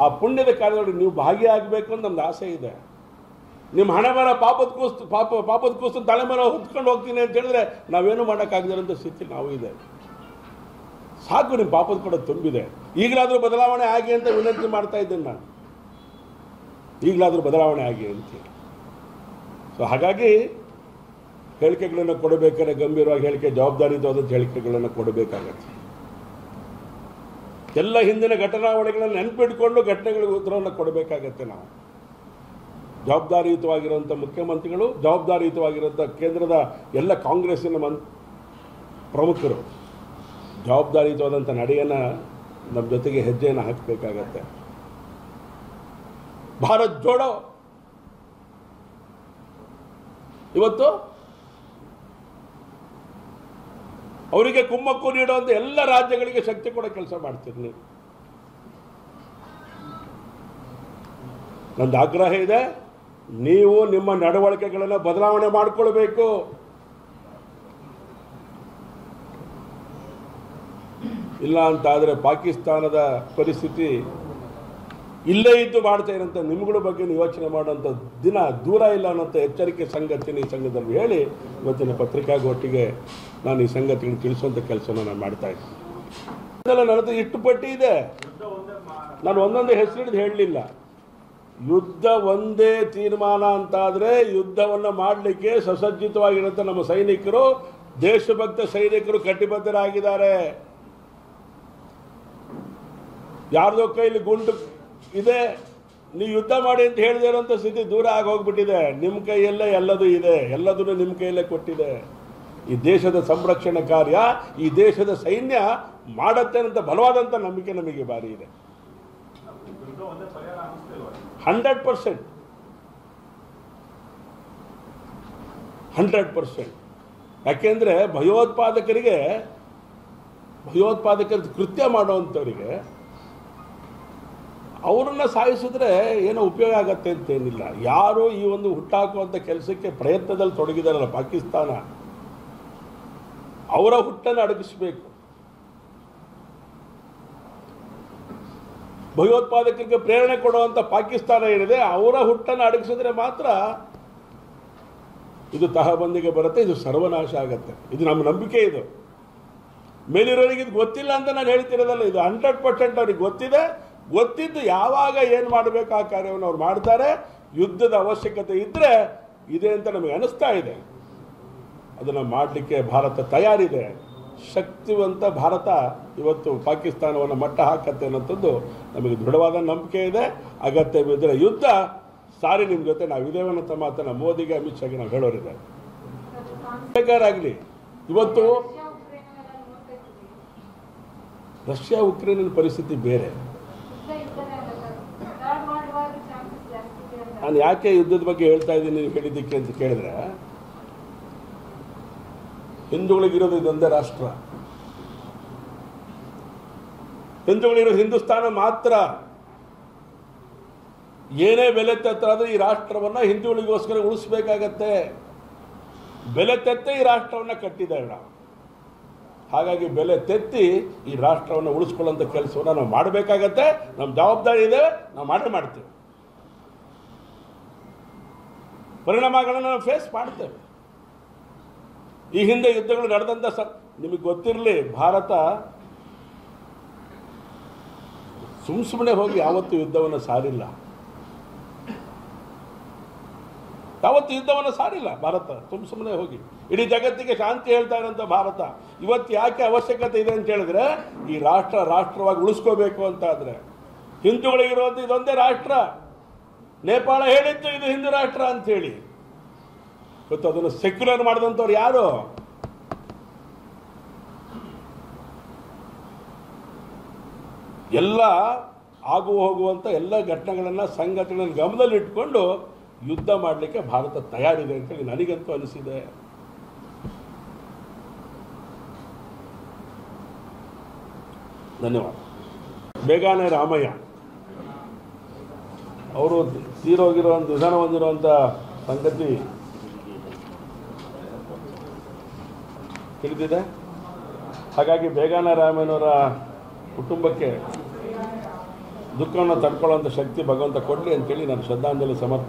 ಆ ಪುಣ್ಯದ ಕಾರ್ಯದಲ್ಲಿ ನೀವು ಭಾಗಿಯಾಗಬೇಕು ಅಂತ ನಮ್ದು ಆಸೆ ಇದೆ. ನಿಮ್ಮ ಹಣೆ ಬರ ಪಾಪದ ಕೂಸು ತಲೆ ಮೇಲೆ ಹೊತ್ಕೊಂಡು ಹೋಗ್ತೀನಿ ಅಂತ ಹೇಳಿದ್ರೆ ನಾವೇನು ಮಾಡೋಕ್ಕಾಗದಿರೋಂಥ ಸ್ಥಿತಿ ನಾವು ಇದೆ. ಸಾಕು, ನಿಮ್ಮ ಪಾಪದ ಕೂಡ ತುಂಬಿದೆ. ಈಗಲಾದರೂ ಬದಲಾವಣೆ ಆಗಿ ಅಂತ ವಿನಂತಿ ಮಾಡ್ತಾ ಇದ್ದೇನೆ ನಾನು. ಈಗಲಾದರೂ ಬದಲಾವಣೆ ಆಗಿ ಅಂತೇಳಿ. ಸೊ ಹಾಗಾಗಿ ಹೇಳಿಕೆಗಳನ್ನು ಕೊಡಬೇಕಾದ್ರೆ ಗಂಭೀರವಾಗಿ ಹೇಳಿಕೆ, ಜವಾಬ್ದಾರಿಯುತವಾದಂಥ ಹೇಳಿಕೆಗಳನ್ನು ಕೊಡಬೇಕಾಗತ್ತೆ. ಎಲ್ಲ ಹಿಂದಿನ ಘಟನಾವಳಿಗಳನ್ನು ನೆನಪಿಟ್ಕೊಂಡು ಘಟನೆಗಳಿಗೆ ಉತ್ತರವನ್ನು ಕೊಡಬೇಕಾಗತ್ತೆ. ನಾವು ಜವಾಬ್ದಾರಿಯುತವಾಗಿರುವಂಥ ಮುಖ್ಯಮಂತ್ರಿಗಳು, ಜವಾಬ್ದಾರಿಯುತವಾಗಿರುವಂಥ ಕೇಂದ್ರದ ಎಲ್ಲ ಕಾಂಗ್ರೆಸ್ಸಿನ ಪ್ರಮುಖರು ಜವಾಬ್ದಾರಿಯುತವಾದಂಥ ನಡೆಯನ್ನು ನಮ್ಮ ಜೊತೆಗೆ ಹೆಜ್ಜೆಯನ್ನು ಹಾಕಬೇಕಾಗತ್ತೆ. ಭಾರತ್ ಜೋಡೋ ಇವತ್ತು ಅವರಿಗೆ ಕುಮ್ಮಕ್ಕು ನೀಡುವಂಥ ಎಲ್ಲ ರಾಜ್ಯಗಳಿಗೆ ಶಕ್ತಿ ಕೊಡೋ ಕೆಲಸ ಮಾಡ್ತೀರಿ ನೀವು. ನಂದು ಆಗ್ರಹ ಇದೆ, ನೀವು ನಿಮ್ಮ ನಡವಳಿಕೆಗಳನ್ನು ಬದಲಾವಣೆ ಮಾಡಿಕೊಳ್ಬೇಕು. ಇಲ್ಲ ಅಂತಾದರೆ ಪಾಕಿಸ್ತಾನದ ಪರಿಸ್ಥಿತಿ ಇಲ್ಲೇ ಇದ್ದು ಮಾಡ್ತಾ ಇರೋಂಥ ನಿಮ್ಗಳ ಬಗ್ಗೆ ಯೋಚನೆ ಮಾಡೋಂಥ ದಿನ ದೂರ ಇಲ್ಲ ಅನ್ನೋಂಥ ಎಚ್ಚರಿಕೆ ಸಂಗತಿನ ಈ ಸಂಘದಲ್ಲಿ ಹೇಳಿ ಇವತ್ತಿನ ಪತ್ರಿಕಾಗೋಷ್ಠಿಗೆ ನಾನು ಈ ಸಂಗತಿಗಳನ್ನು ತಿಳಿಸುವಂಥ ಕೆಲಸನ ನಾನು ಮಾಡ್ತಾ ಇದ್ದೀನಿ. ನನ್ನ ಹತ್ರ ಇಷ್ಟು ಪಟ್ಟಿ ಇದೆ, ನಾನು ಒಂದೊಂದೇ ಹೆಸರು ಹಿಡಿದು ಹೇಳಲಿಲ್ಲ. ಯುದ್ಧ ಒಂದೇ ತೀರ್ಮಾನ ಅಂತಾದರೆ ಯುದ್ಧವನ್ನು ಮಾಡಲಿಕ್ಕೆ ಸುಸಜ್ಜಿತವಾಗಿರುವಂಥ ನಮ್ಮ ಸೈನಿಕರು, ದೇಶಭಕ್ತ ಸೈನಿಕರು ಕಟಿಬದ್ಧರಾಗಿದ್ದಾರೆ. ಯಾರ್ದೋ ಕೈಲಿ ಗುಂಡು ಇದೆ, ನೀವು ಯುದ್ಧ ಮಾಡಿ ಅಂತ ಹೇಳದೇ ಇರೋಂಥ ಸ್ಥಿತಿ ದೂರ ಆಗೋಗ್ಬಿಟ್ಟಿದೆ. ನಿಮ್ಮ ಕೈಯಲ್ಲೇ ಎಲ್ಲದೂ ಇದೆ, ಎಲ್ಲದನ್ನು ನಿಮ್ಮ ಕೈಯಲ್ಲೇ ಕೊಟ್ಟಿದೆ. ಈ ದೇಶದ ಸಂರಕ್ಷಣಾ ಕಾರ್ಯ ಈ ದೇಶದ ಸೈನ್ಯ ಮಾಡತ್ತೆ ಅಂತ ಬಲವಾದಂಥ ನಂಬಿಕೆ ನಮಗೆ ಭಾರಿ ಇದೆ. 100%. ಯಾಕೆಂದರೆ ಭಯೋತ್ಪಾದಕರ ಕೃತ್ಯ ಮಾಡುವಂಥವರಿಗೆ ಅವರನ್ನು ಸಾಯಿಸಿದ್ರೆ ಏನೋ ಉಪಯೋಗ ಆಗತ್ತೆ ಅಂತೇನಿಲ್ಲ. ಯಾರು ಈ ಒಂದು ಹುಟ್ಟಾಕುವಂಥ ಕೆಲಸಕ್ಕೆ ಪ್ರಯತ್ನದಲ್ಲಿ ತೊಡಗಿದಾರಲ್ಲ ಪಾಕಿಸ್ತಾನ, ಅವರ ಹುಟ್ಟನ್ನು ಅಡಗಿಸಬೇಕು. ಭಯೋತ್ಪಾದಕರಿಗೆ ಪ್ರೇರಣೆ ಕೊಡುವಂಥ ಪಾಕಿಸ್ತಾನ ಏನಿದೆ ಅವರ ಹುಟ್ಟನ್ನು ಅಡಗಿಸಿದ್ರೆ ಮಾತ್ರ ಇದು ತಹಬಂದಿಗೆ ಬರುತ್ತೆ, ಇದು ಸರ್ವನಾಶ ಆಗತ್ತೆ. ಇದು ನಮ್ಮ ನಂಬಿಕೆ. ಇದು ಮೇಲಿರೋರಿಗೆ ಇದು ಗೊತ್ತಿಲ್ಲ ಅಂತ ನಾನು ಹೇಳ್ತಿರೋದಲ್ಲ, ಇದು 100% ಅವ್ರಿಗೆ ಗೊತ್ತಿದೆ. ಗೊತ್ತಿದ್ದು ಯಾವಾಗ ಏನು ಮಾಡಬೇಕು ಆ ಕಾರ್ಯವನ್ನು ಅವ್ರು ಮಾಡ್ತಾರೆ. ಯುದ್ಧದ ಅವಶ್ಯಕತೆ ಇದ್ದರೆ ಇದೆ ಅಂತ ನಮಗೆ ಅನಿಸ್ತಾ ಇದೆ. ಅದನ್ನು ಮಾಡಲಿಕ್ಕೆ ಭಾರತ ತಯಾರಿದೆ. ಶಕ್ತಿವಂತ ಭಾರತ ಇವತ್ತು ಪಾಕಿಸ್ತಾನವನ್ನು ಮಟ್ಟ ಹಾಕತ್ತೆ ಅನ್ನೋಂಥದ್ದು ನಮಗೆ ದೃಢವಾದ ನಂಬಿಕೆ ಇದೆ. ಅಗತ್ಯ ಬಿದ್ದರೆ ಯುದ್ಧ ಸಾರಿ ನಿಮ್ಮ ಜೊತೆ ನಾವಿದ್ದೇವೆ ಅನ್ನೋ ಮಾತನ್ನು ಮೋದಿಗೆ, ಅಮಿತ್ ಶಾಗೆ ನಾವು ಹೇಳೋರಿದೆ. ಬೇಕಾರಾಗಲಿ ಇವತ್ತು ರಷ್ಯಾ ಉಕ್ರೇನಿನ ಪರಿಸ್ಥಿತಿ ಬೇರೆ. ನಾನು ಯಾಕೆ ಯುದ್ಧದ ಬಗ್ಗೆ ಹೇಳ್ತಾ ಇದ್ದೀನಿ ನೀವು ಹೇಳಿದ್ದಕ್ಕೆ ಅಂತ ಕೇಳಿದ್ರೆ, ಹಿಂದೂಗಳಿಗಿರೋದು ಇದೊಂದೇ ರಾಷ್ಟ್ರ. ಹಿಂದೂಗಳಿರೋ ಹಿಂದೂಸ್ತಾನ ಮಾತ್ರ. ಏನೇ ಬೆಲೆ ತೆತ್ತಾದ್ರೂ ಈ ರಾಷ್ಟ್ರವನ್ನು ಹಿಂದೂಗಳಿಗೋಸ್ಕರ ಉಳಿಸ್ಬೇಕಾಗತ್ತೆ. ಬೆಲೆ ತೆತ್ತೆ ಈ ರಾಷ್ಟ್ರವನ್ನು ಕಟ್ಟಿದ್ದೇವೆ ನಾವು. ಹಾಗಾಗಿ ಬೆಲೆ ತೆತ್ತಿ ಈ ರಾಷ್ಟ್ರವನ್ನು ಉಳಿಸ್ಕೊಳ್ಳೋಂಥ ಕೆಲಸವನ್ನು ನಾವು ಮಾಡಬೇಕಾಗತ್ತೆ. ನಮ್ಮ ಜವಾಬ್ದಾರಿ ಇದೆ, ನಾವು ಮಾಡ್ತೀವಿ. ಪರಿಣಾಮಗಳನ್ನು ನಾವು ಫೇಸ್ ಮಾಡ್ತೇವೆ. ಈ ಹಿಂದೆ ಯುದ್ಧಗಳು ನಡೆದಂಥ ನಿಮಗೆ ಗೊತ್ತಿರಲಿ, ಭಾರತ ಸುಮ್ಮನೆ ಹೋಗಿ ಯಾವತ್ತೂ ಯುದ್ಧವನ್ನು ಸಾರಿಲ್ಲ. ಯಾವತ್ತು ಯುದ್ಧವನ್ನು ಸಾರಿಲ್ಲ ಭಾರತ. ಸುಮ್ಮನೆ ಹೋಗಿ ಇಡೀ ಜಗತ್ತಿಗೆ ಶಾಂತಿ ಹೇಳ್ತಾ ಇರೋಂಥ ಭಾರತ ಇವತ್ತು ಯಾಕೆ ಅವಶ್ಯಕತೆ ಇದೆ ಅಂತ ಹೇಳಿದ್ರೆ, ಈ ರಾಷ್ಟ್ರವಾಗಿ ಉಳಿಸ್ಕೋಬೇಕು ಅಂತ ಆದರೆ ಹಿಂದೂಗಳಿಗಿರುವಂಥ ಇದೊಂದೇ ರಾಷ್ಟ್ರ. ನೇಪಾಳ ಹೇಳಿತ್ತು ಇದು ಹಿಂದೂ ರಾಷ್ಟ್ರ ಅಂಥೇಳಿ. ಇವತ್ತು ಅದನ್ನು ಸೆಕ್ಯುಲರ್ ಮಾಡಿದಂಥವ್ರು ಯಾರು? ಎಲ್ಲ ಆಗು ಹೋಗುವಂಥ ಎಲ್ಲ ಘಟನೆಗಳನ್ನು ಸಂಘಟನೆಗಳನ್ನು ಗಮನದಲ್ಲಿಟ್ಕೊಂಡು ಯುದ್ಧ ಮಾಡಲಿಕ್ಕೆ ಭಾರತ ತಯಾರಿದೆ ಅಂತೇಳಿ ನನಗಂತೂ ಅನಿಸಿದೆ. ಧನ್ಯವಾದ. ಬೇಗಾನೆ ರಾಮಯ್ಯ ಅವರು ನಿಧನ ಹೊಂದಿರುವಂಥ ಸಂಗತಿ ತಿಳಿದಿದೆ. ಹಾಗಾಗಿ ಬೇಗಾನೆ ರಾಮಯ್ಯನವರ ಕುಟುಂಬಕ್ಕೆ ದುಃಖವನ್ನು ತಡ್ಕೊಳ್ಳುವಂಥ ಶಕ್ತಿ ಭಗವಂತ ಕೊಡಲಿ ಅಂತೇಳಿ ನಾನು ಶ್ರದ್ಧಾಂಜಲಿ ಸಮರ್ಪಣೆ